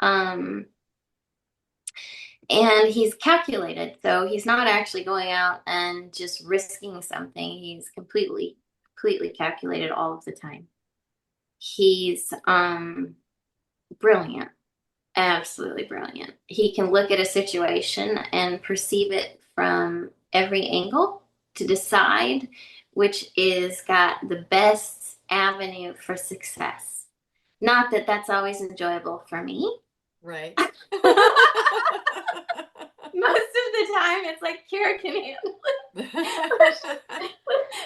Speaker 3: Um, and he's calculated, so he's not actually going out and just risking something. He's completely calculated all of the time. He's brilliant. Absolutely brilliant. He can look at a situation and perceive it from every angle to decide which is got the best avenue for success. Not that that's always enjoyable for me.
Speaker 1: Right.
Speaker 3: Most of the time, it's like, Kara can handle it.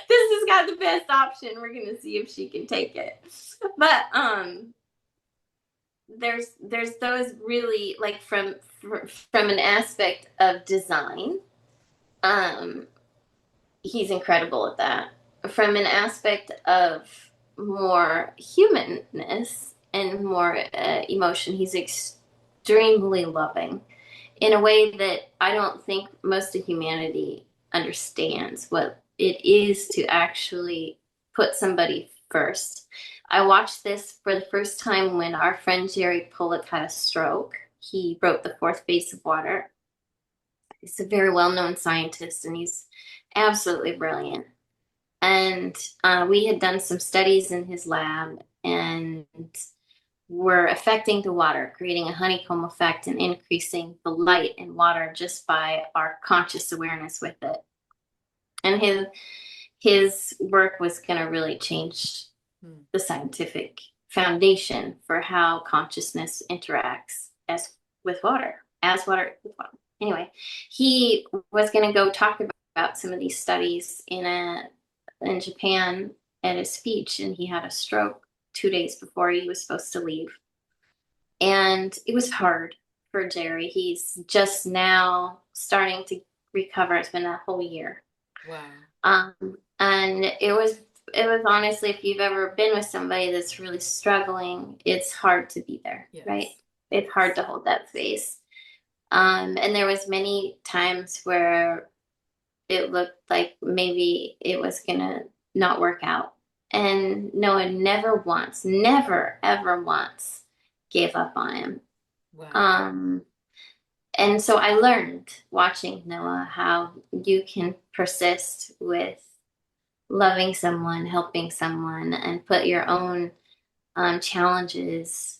Speaker 3: This has got the best option. We're gonna see if she can take it. But there's those really like from an aspect of design, um he's incredible at that. From an aspect of more humanness and more emotion, he's extremely loving in a way that I don't think most of humanity understands what it is to actually put somebody first. I watched this for the first time when our friend Jerry Pollock had a stroke. He wrote The Fourth Phase of Water. He's a very well known scientist and he's absolutely brilliant. And we had done some studies in his lab and were affecting the water, creating a honeycomb effect and increasing the light in water just by our conscious awareness with it. And his work was going to really change the scientific foundation for how consciousness interacts as water with water. Anyway, he was going to go talk about some of these studies in Japan at a speech, and he had a stroke 2 days before he was supposed to leave. And it was hard for Jerry. He's just now starting to recover. It's been a whole year.
Speaker 1: Wow.
Speaker 3: And it was honestly, if you've ever been with somebody that's really struggling, it's hard to be there,
Speaker 1: Yes.
Speaker 3: right? It's hard to hold that space. And there was many times where it looked like maybe it was gonna not work out. And Noah never ever once gave up on him.
Speaker 1: Wow.
Speaker 3: And so I learned watching Noah how you can persist with loving someone, helping someone, and put your own challenges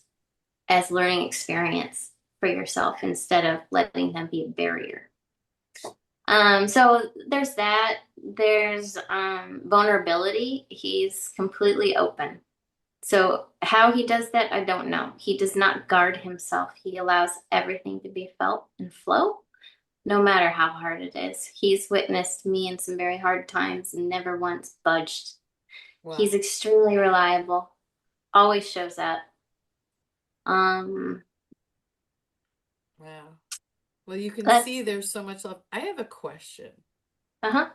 Speaker 3: as learning experience for yourself instead of letting them be a barrier. So there's that. There's vulnerability. He's completely open. So how he does that, I don't know. He does not guard himself. He allows everything to be felt and flow, no matter how hard it is. He's witnessed me in some very hard times and never once budged.
Speaker 1: Wow.
Speaker 3: He's extremely reliable, always shows up. Um,
Speaker 1: Wow. Well, you can see
Speaker 3: let's,
Speaker 1: there's so much love. I have a question
Speaker 3: uh-huh.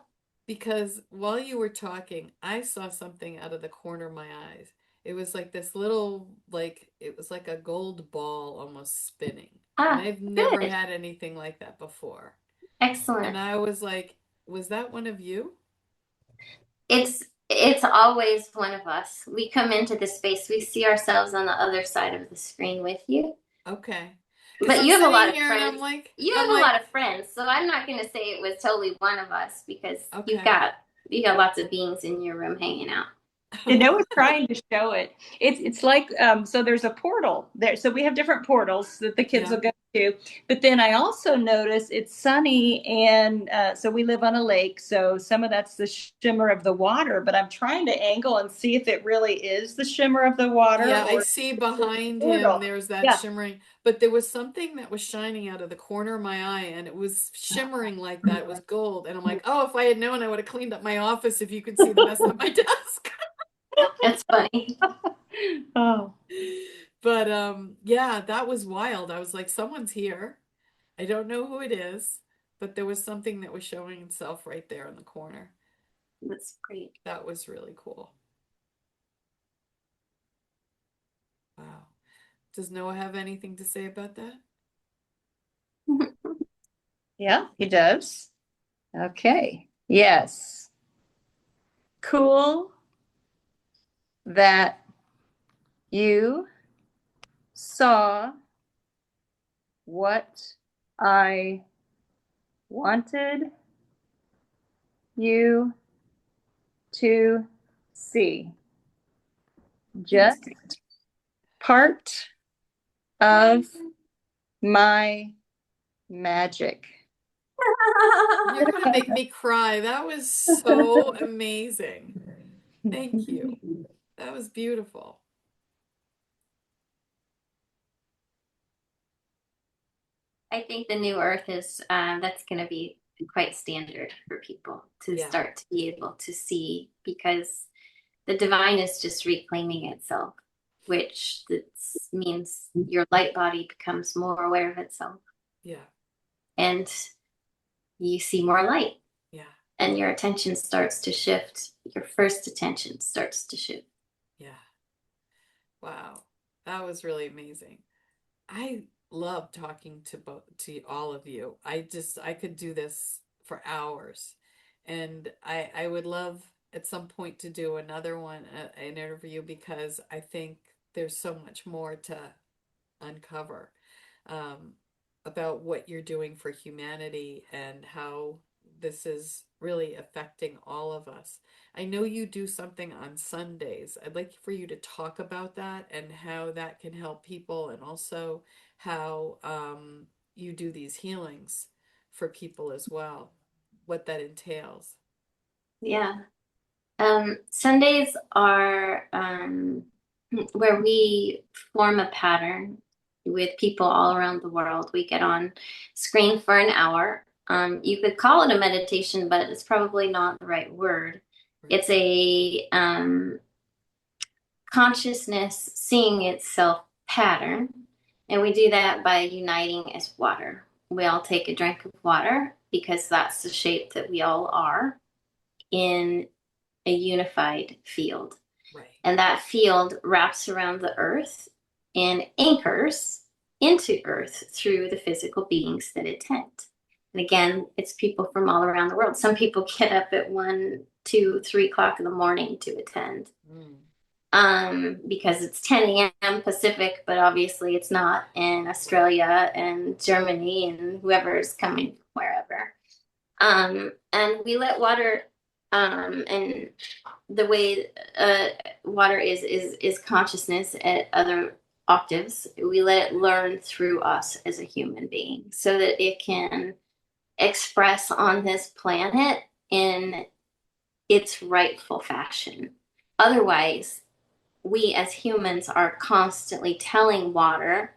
Speaker 1: because while you were talking, I saw something out of the corner of my eyes. It was like this little, like, it was like a gold ball almost spinning. And
Speaker 3: Ah,
Speaker 1: I've never
Speaker 3: good.
Speaker 1: had anything like that before. And
Speaker 3: Excellent.
Speaker 1: I was like, was that one of you?
Speaker 3: It's always one of us. We come into the space, we see ourselves on the other side of the screen with you.
Speaker 1: Okay. Because
Speaker 3: But
Speaker 1: I'm
Speaker 3: you have a
Speaker 1: sitting
Speaker 3: lot of
Speaker 1: here and
Speaker 3: friends. You
Speaker 1: I'm
Speaker 3: have a
Speaker 1: like,
Speaker 3: lot of friends, so I'm not going to say it was totally one of us because
Speaker 1: okay.
Speaker 3: you got lots of beings in your room hanging out.
Speaker 2: And Noah's trying to show it. It's like so there's a portal there. So we have different portals that the kids
Speaker 1: Yeah.
Speaker 2: will go to. But then I also notice it's sunny, and so we live on a lake. So some of that's the shimmer of the water. But I'm trying to angle and see if it really is the shimmer of the water
Speaker 1: Yeah, I
Speaker 2: or
Speaker 1: see
Speaker 2: the
Speaker 1: behind him
Speaker 2: portal.
Speaker 1: there's that
Speaker 2: Yeah.
Speaker 1: shimmering, but there was something that was shining out of the corner of my eye and it was shimmering like that. It was gold. And I'm like, oh, if I had known, I would have cleaned up my office if you could see the mess on my desk.
Speaker 3: That's funny.
Speaker 2: Oh.
Speaker 1: But yeah, that was wild. I was like, someone's here. I don't know who it is, but there was something that was showing itself right there in the corner.
Speaker 3: That's great.
Speaker 1: That was really cool. Wow. Does Noah have anything to say about that?
Speaker 2: Yeah, he does. Okay. Yes. Cool that you saw what I wanted you to see.
Speaker 3: That's
Speaker 2: Just
Speaker 3: great.
Speaker 2: part of my magic.
Speaker 1: You're gonna make me cry. That was so amazing. Thank you. That was beautiful.
Speaker 3: I think the new earth is that's going to be quite standard for people to
Speaker 1: Yeah,
Speaker 3: start to be able to see because the divine is just reclaiming itself, which means your light body becomes more aware of itself
Speaker 1: yeah,
Speaker 3: and you see more light
Speaker 1: yeah,
Speaker 3: and your attention starts to shift. Your first attention starts to shift.
Speaker 1: yeah. Wow. That was really amazing. I love talking to both to all of you. I could do this for hours. And I would love at some point to do another one, an interview because I think there's so much more to uncover um, about what you're doing for humanity and how this is really affecting all of us. I know you do something on Sundays. I'd like for you to talk about that and how that can help people, and also how you do these healings for people as well, what that entails.
Speaker 3: Yeah. Sundays are where we form a pattern with people all around the world. We get on screen for an hour. You could call it a meditation, but it's probably not the right word.
Speaker 1: Right.
Speaker 3: It's a consciousness seeing itself pattern. And we do that by uniting as water. We all take a drink of water because that's the shape that we all are in a unified field.
Speaker 1: Right.
Speaker 3: And that field wraps around the earth and anchors into earth through the physical beings that attend. And again, it's people from all around the world. Some people get up at 1, 2, 3 o'clock in the morning to attend.
Speaker 1: Mm.
Speaker 3: Because it's 10 a.m. Pacific, but obviously it's not in Australia and Germany and whoever's coming wherever. And we let water And the way water is consciousness at other octaves. We let it learn through us as a human being so that it can express on this planet in its rightful fashion. Otherwise, we as humans are constantly telling water,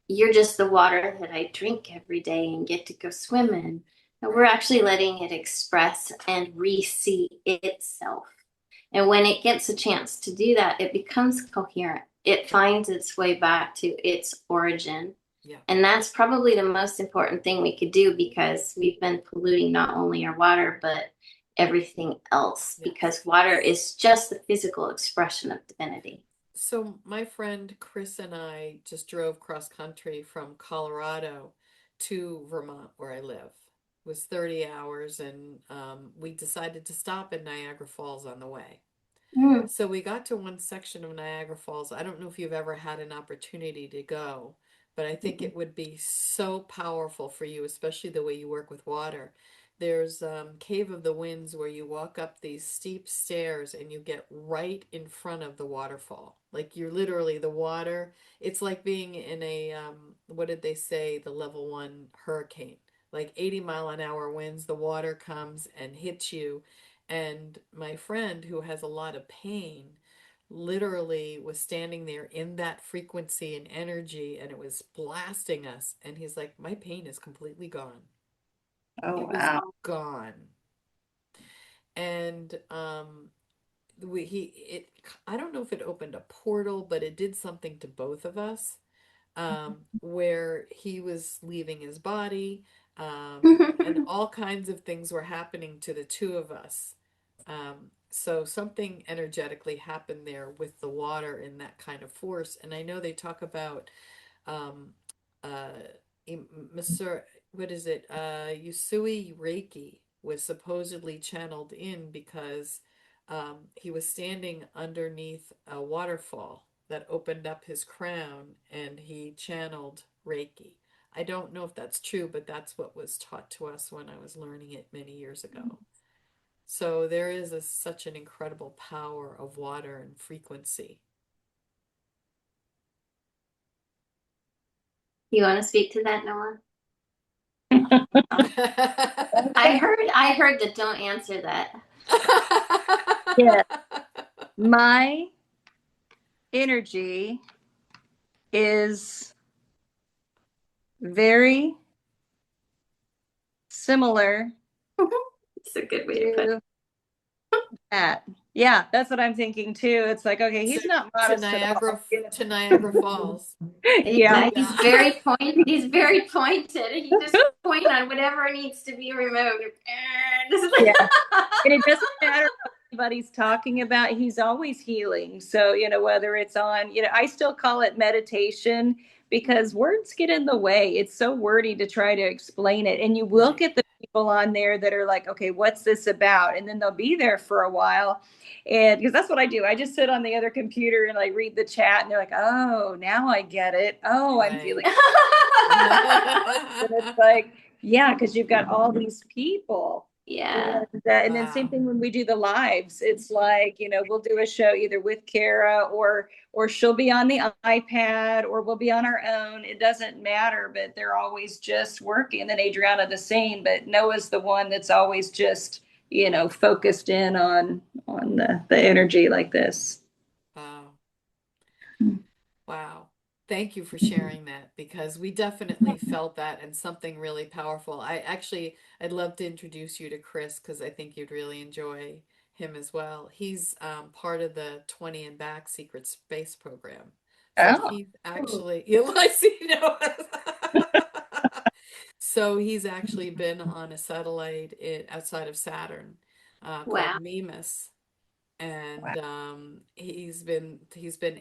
Speaker 3: you're just the water that I drink every day and get to go swim in. And we're actually letting it express and re-see itself. And when it gets a chance to do that, it becomes coherent. It finds its way back to its origin.
Speaker 1: Yeah.
Speaker 3: And that's probably the most important thing we could do, because we've been polluting not only our water, but everything else,
Speaker 1: Yes.
Speaker 3: because water is just the physical expression of divinity.
Speaker 1: So my friend Chris and I just drove cross country from Colorado to Vermont, where I live. It was 30 hours, and we decided to stop in Niagara Falls on the way.
Speaker 3: Mm.
Speaker 1: So we got to one section of Niagara Falls. I don't know if you've ever had an opportunity to go, but I think it would be so powerful for you, especially the way you work with water. There's Cave of the Winds, where you walk up these steep stairs and you get right in front of the waterfall. Like you're literally the water. It's like being in a, what did they say, the level 1 hurricane. Like 80-mile-an-hour winds, the water comes and hits you. And my friend, who has a lot of pain, literally was standing there in that frequency and energy, and it was blasting us. And he's like, my pain is completely gone.
Speaker 2: Oh,
Speaker 1: It was
Speaker 2: wow.
Speaker 1: gone. And I don't know if it opened a portal, but it did something to both of us, where he was leaving his body, and all kinds of things were happening to the two of us. So something energetically happened there with the water in that kind of force. And I know they talk about um, uh, Mr. What is it? Yusui Reiki was supposedly channeled in because he was standing underneath a waterfall that opened up his crown, and he channeled Reiki. I don't know if that's true, but that's what was taught to us when I was learning it many years ago. So there is such an incredible power of water and frequency.
Speaker 3: You want to speak to that, Noah? I heard that don't answer that.
Speaker 2: Yeah. My energy is very similar
Speaker 3: It's a good way to put it.
Speaker 2: to that. Yeah, that's what I'm thinking too. It's like, okay, he's not
Speaker 1: To
Speaker 2: modest at all.
Speaker 1: Niagara Falls.
Speaker 2: Yeah.
Speaker 3: Yeah, he's very point. He's very pointed. He just point on whatever needs to be removed.
Speaker 2: Yeah. And it doesn't matter what anybody's talking about, he's always healing. So, whether it's on, I still call it meditation because words get in the way. It's so wordy to try to explain it. And you will
Speaker 1: Right.
Speaker 2: get the people on there that are like, okay, what's this about? And then they'll be there for a while. And because that's what I do. I just sit on the other computer and like read the chat, and they're like, oh, now I get it. Oh, I'm
Speaker 1: Right.
Speaker 2: feeling. And it's like, yeah, because you've got all these people.
Speaker 3: Yeah.
Speaker 2: And then same thing when we do the lives. It's like, we'll do a show either with Cara or she'll be on the iPad or we'll be on our own. It doesn't matter, but they're always just working. And then Adrianna the same, but Noah's the one that's always just, focused in on the energy like this.
Speaker 1: Wow. Wow. Thank you for sharing that, because we definitely felt that, and something really powerful. I'd love to introduce you to Chris, because I think you'd really enjoy him as well. He's part of the 20 and Back Secret Space program. So
Speaker 2: Oh,
Speaker 1: he's actually, I see. So he's actually been on a satellite outside of Saturn,
Speaker 3: Wow.
Speaker 1: called Mimas,
Speaker 2: wow.
Speaker 1: and he's been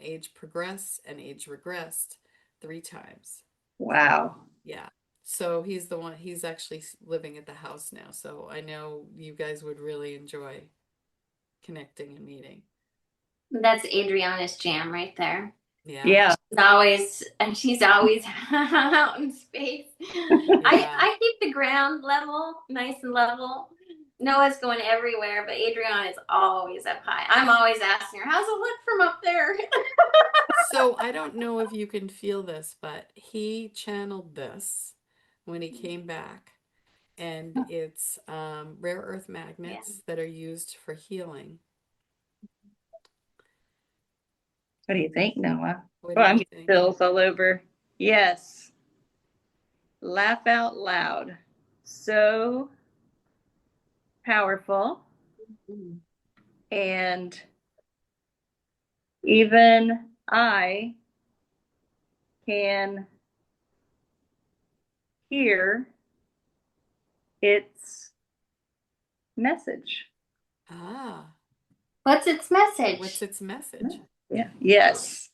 Speaker 1: age progressed and age regressed 3 times.
Speaker 2: Wow.
Speaker 1: Yeah. So he's the one. He's actually living at the house now. So I know you guys would really enjoy connecting and meeting.
Speaker 3: That's Adriana's jam right there.
Speaker 1: Yeah.
Speaker 2: Yeah.
Speaker 3: She's always out in space.
Speaker 1: Yeah.
Speaker 3: I keep the ground level, nice and level. Noah's going everywhere, but Adrianna is always up high. I'm always asking her, how's it look from up there?
Speaker 1: So I don't know if you can feel this, but he channeled this when he came back, and it's rare earth
Speaker 3: Yeah.
Speaker 1: magnets that are used for healing.
Speaker 2: What do you think, Noah?
Speaker 1: What
Speaker 2: Oh,
Speaker 1: do
Speaker 2: I'm
Speaker 1: you
Speaker 2: getting
Speaker 1: think?
Speaker 2: chills all over. Yes. Laugh out loud. So powerful. And even I can hear its message.
Speaker 1: Ah,
Speaker 3: What's its
Speaker 1: what's
Speaker 3: message?
Speaker 1: its message?
Speaker 2: Yeah. Yes.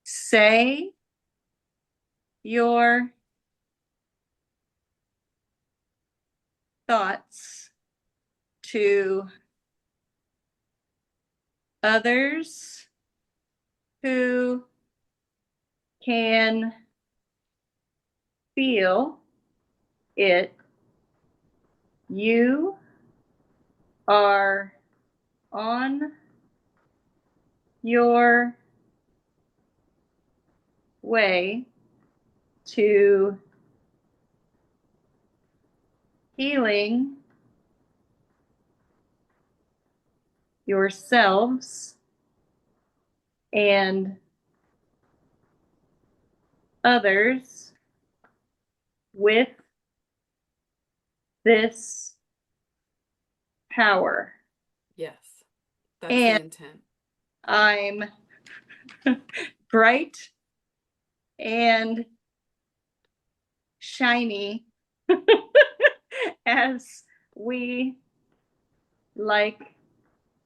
Speaker 2: Say your thoughts to others who can feel it. You are on your way to healing yourselves and others with this power.
Speaker 1: Yes, that's the
Speaker 2: And
Speaker 1: intent.
Speaker 2: I'm bright and shiny, as we like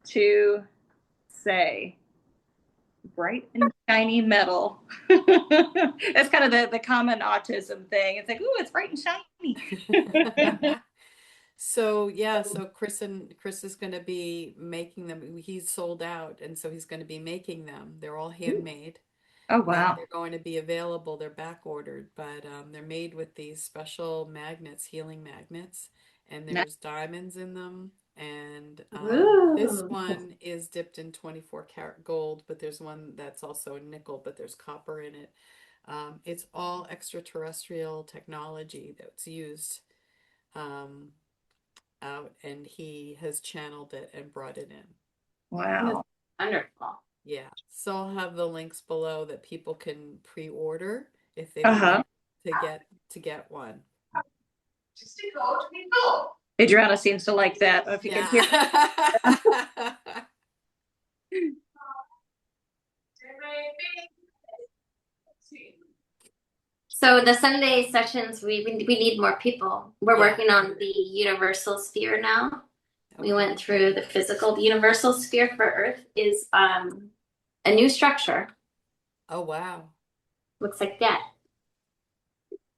Speaker 2: to say. Bright and shiny metal. That's kind of the common autism thing. It's like, ooh, it's bright and shiny.
Speaker 1: So yeah, so Chris is going to be making them. He's sold out, and so he's going to be making them. They're all handmade,
Speaker 2: Oh,
Speaker 1: and
Speaker 2: wow.
Speaker 1: they're going to be available. They're back ordered, but they're made with these special magnets, healing magnets, and there's diamonds in them. And this
Speaker 3: Ooh.
Speaker 1: one is dipped in 24 karat gold, but there's one that's also nickel, but there's copper in it. It's all extraterrestrial technology that's used. Um, Out, and he has channeled it and brought it in.
Speaker 3: That's
Speaker 2: Wow.
Speaker 3: wonderful.
Speaker 1: Yeah. So I'll have the links below that people can pre-order if they would
Speaker 2: Uh-huh.
Speaker 1: like to get one.
Speaker 2: Adriana seems to like that. If you can hear.
Speaker 1: Yeah.
Speaker 3: So the Sunday sessions, we need more people. We're
Speaker 1: Yeah.
Speaker 3: working on the universal sphere now. We
Speaker 1: Okay.
Speaker 3: went through the physical. The universal sphere for Earth is a new structure.
Speaker 1: Oh wow.
Speaker 3: Looks like that.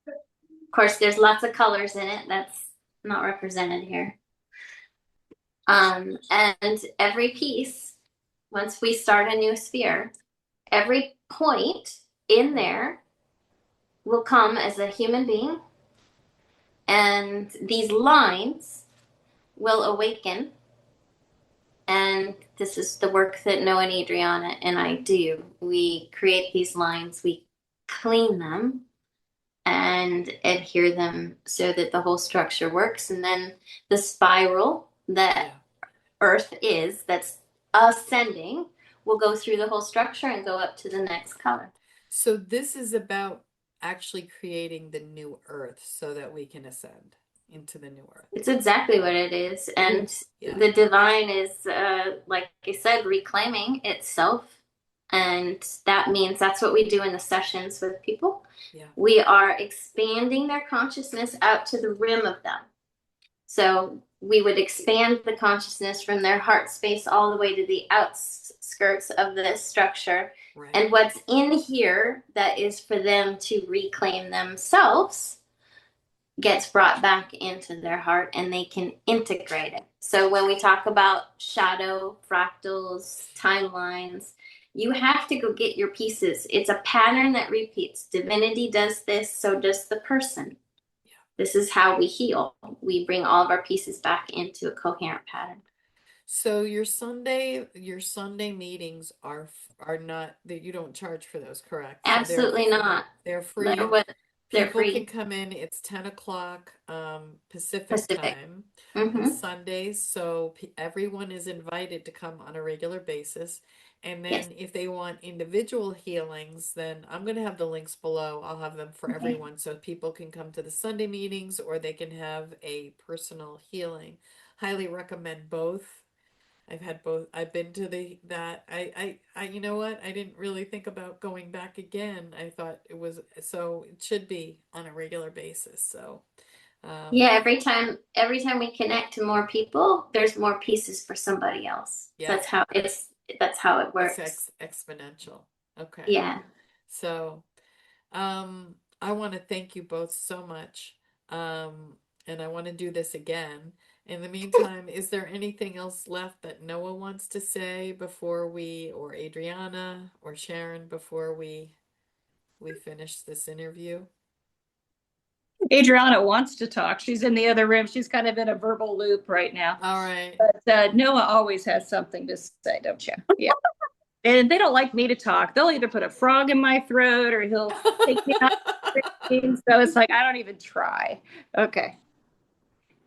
Speaker 3: Of course, there's lots of colors in it. That's not represented here. And every piece, once we start a new sphere, every point in there will come as a human being, and these lines will awaken. And this is the work that Noah and Adrianna and I do. We create these lines, we clean them and adhere them so that the whole structure works. And then the spiral that
Speaker 1: Yeah.
Speaker 3: Earth is, that's ascending, will go through the whole structure and go up to the next color.
Speaker 1: So this is about actually creating the new earth so that we can ascend into the new earth.
Speaker 3: It's exactly what it is. And
Speaker 1: Yeah.
Speaker 3: the divine is, like I said, reclaiming itself. And that means that's what we do in the sessions with people.
Speaker 1: Yeah.
Speaker 3: We are expanding their consciousness out to the rim of them. So we would expand the consciousness from their heart space all the way to the outskirts of this structure.
Speaker 1: Right.
Speaker 3: And what's in here that is for them to reclaim themselves gets brought back into their heart and they can integrate it. So when we talk about shadow, fractals, timelines, you have to go get your pieces. It's a pattern that repeats. Divinity does this, so does the person. This is how we heal. We bring all of our pieces back into a coherent pattern.
Speaker 1: So your Sunday meetings are not that you don't charge for those, correct? So
Speaker 3: Absolutely not.
Speaker 1: they're
Speaker 3: They're
Speaker 1: free.
Speaker 3: what they're
Speaker 1: People can
Speaker 3: free.
Speaker 1: come in. It's 10 o'clock Pacific
Speaker 3: Pacific.
Speaker 1: time on
Speaker 3: Mm-hmm.
Speaker 1: Sundays. So everyone is invited to come on a regular basis. And
Speaker 3: Yes.
Speaker 1: then if they want individual healings, then I'm going to have the links below. I'll have them for
Speaker 3: Okay.
Speaker 1: everyone so people can come to the Sunday meetings or they can have a personal healing. Highly recommend both. I've had both. I've been to you know what? I didn't really think about going back again. I thought it should be on a regular basis. So,
Speaker 3: Yeah, every time we connect to more people, there's more pieces for somebody else.
Speaker 1: yeah,
Speaker 3: That's how it
Speaker 1: it's
Speaker 3: works.
Speaker 1: exponential. Okay.
Speaker 3: Yeah.
Speaker 1: So, I want to thank you both so much. And I want to do this again. In the meantime, is there anything else left that Noah wants to say or Adrianna or Sharon, before we finish this interview?
Speaker 2: Adrianna wants to talk. She's in the other room. She's kind of in a verbal loop right now.
Speaker 1: All right.
Speaker 2: But Noah always has something to say, don't you? Yeah. And they don't like me to talk. They'll either put a frog in my throat or he'll take me out. So it's like, I don't even try. Okay.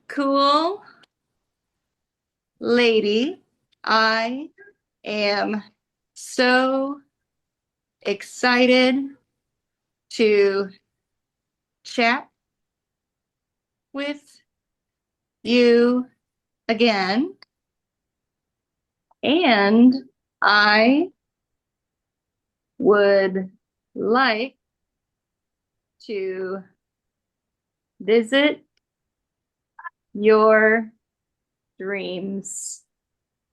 Speaker 2: Cool. Lady, I am so excited to chat with you again. And I would like to visit your dreams.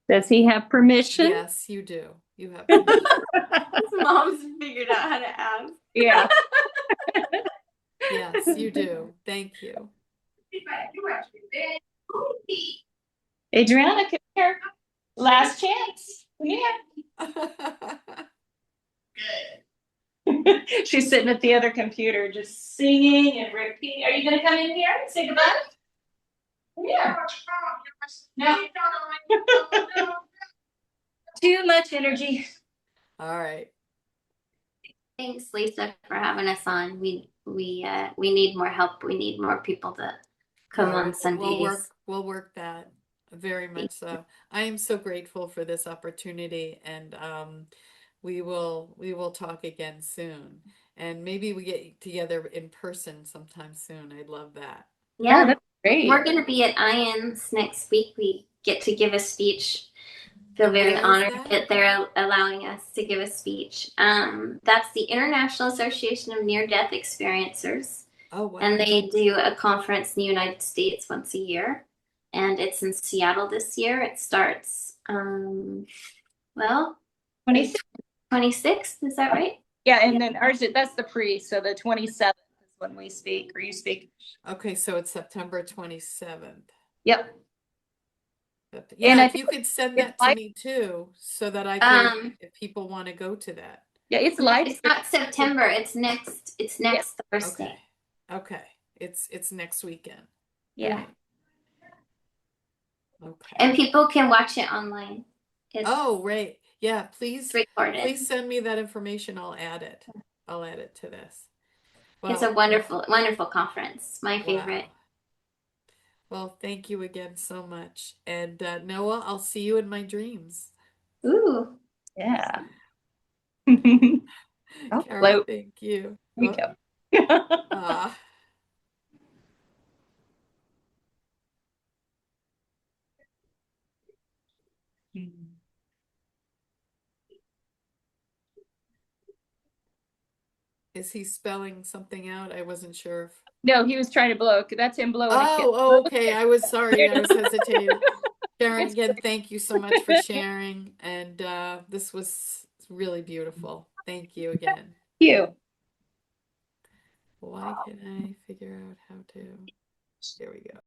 Speaker 2: Does he have permission?
Speaker 1: Yes, you do. You have permission.
Speaker 3: Mom's figured out how to ask.
Speaker 2: Yeah.
Speaker 1: Yes, you do. Thank you.
Speaker 2: Adrianna, come here. Last chance. Come here. She's sitting at the other computer just singing and repeating. Are you going to come in here and say goodbye? Come here. No. Too much energy.
Speaker 1: All right.
Speaker 3: Thanks, Lisa, for having us on. We need more help. We need more people to come on Sundays.
Speaker 1: We'll work that very much so. I am so grateful for this opportunity, and we will talk again soon. And maybe we get together in person sometime soon. I'd love that.
Speaker 2: Yeah, that's great.
Speaker 3: We're going to be at IANS next week. We get to give a speech. Feel very honored that they're allowing us to give a speech. That's the International Association of Near-Death Experiencers.
Speaker 1: Oh, wow.
Speaker 3: And they do a conference in the United States once a year. And it's in Seattle this year. It starts, 26th, is that right?
Speaker 2: Yeah, and then ours, that's the pre, so the 27th is when we speak, or you speak.
Speaker 1: Okay, so it's September 27th.
Speaker 2: Yep.
Speaker 1: Yeah, and if you could send that to me too, so that I can, if people want to go to that.
Speaker 2: Yeah, it's live.
Speaker 3: It's not September. It's next Thursday.
Speaker 1: Okay. It's next weekend.
Speaker 3: Yeah.
Speaker 1: Right. Okay.
Speaker 3: And people can watch it online.
Speaker 1: Right. Yeah, please send me that information. I'll add it to this.
Speaker 3: Well, it's a wonderful, wonderful conference. My favorite.
Speaker 1: Wow. Well, thank you again so much. And Noah, I'll see you in my dreams.
Speaker 3: Ooh.
Speaker 2: Yeah.
Speaker 1: Cara, thank you.
Speaker 2: There you go.
Speaker 1: Is he spelling something out? I wasn't sure if...
Speaker 2: No, he was trying to blow. That's him blowing a kiss.
Speaker 1: Okay. I was sorry. I was hesitating. Sharon, again, thank you so much for sharing. And this was really beautiful. Thank you again.
Speaker 2: Thank you.
Speaker 1: Why can I figure out how to... Here we go.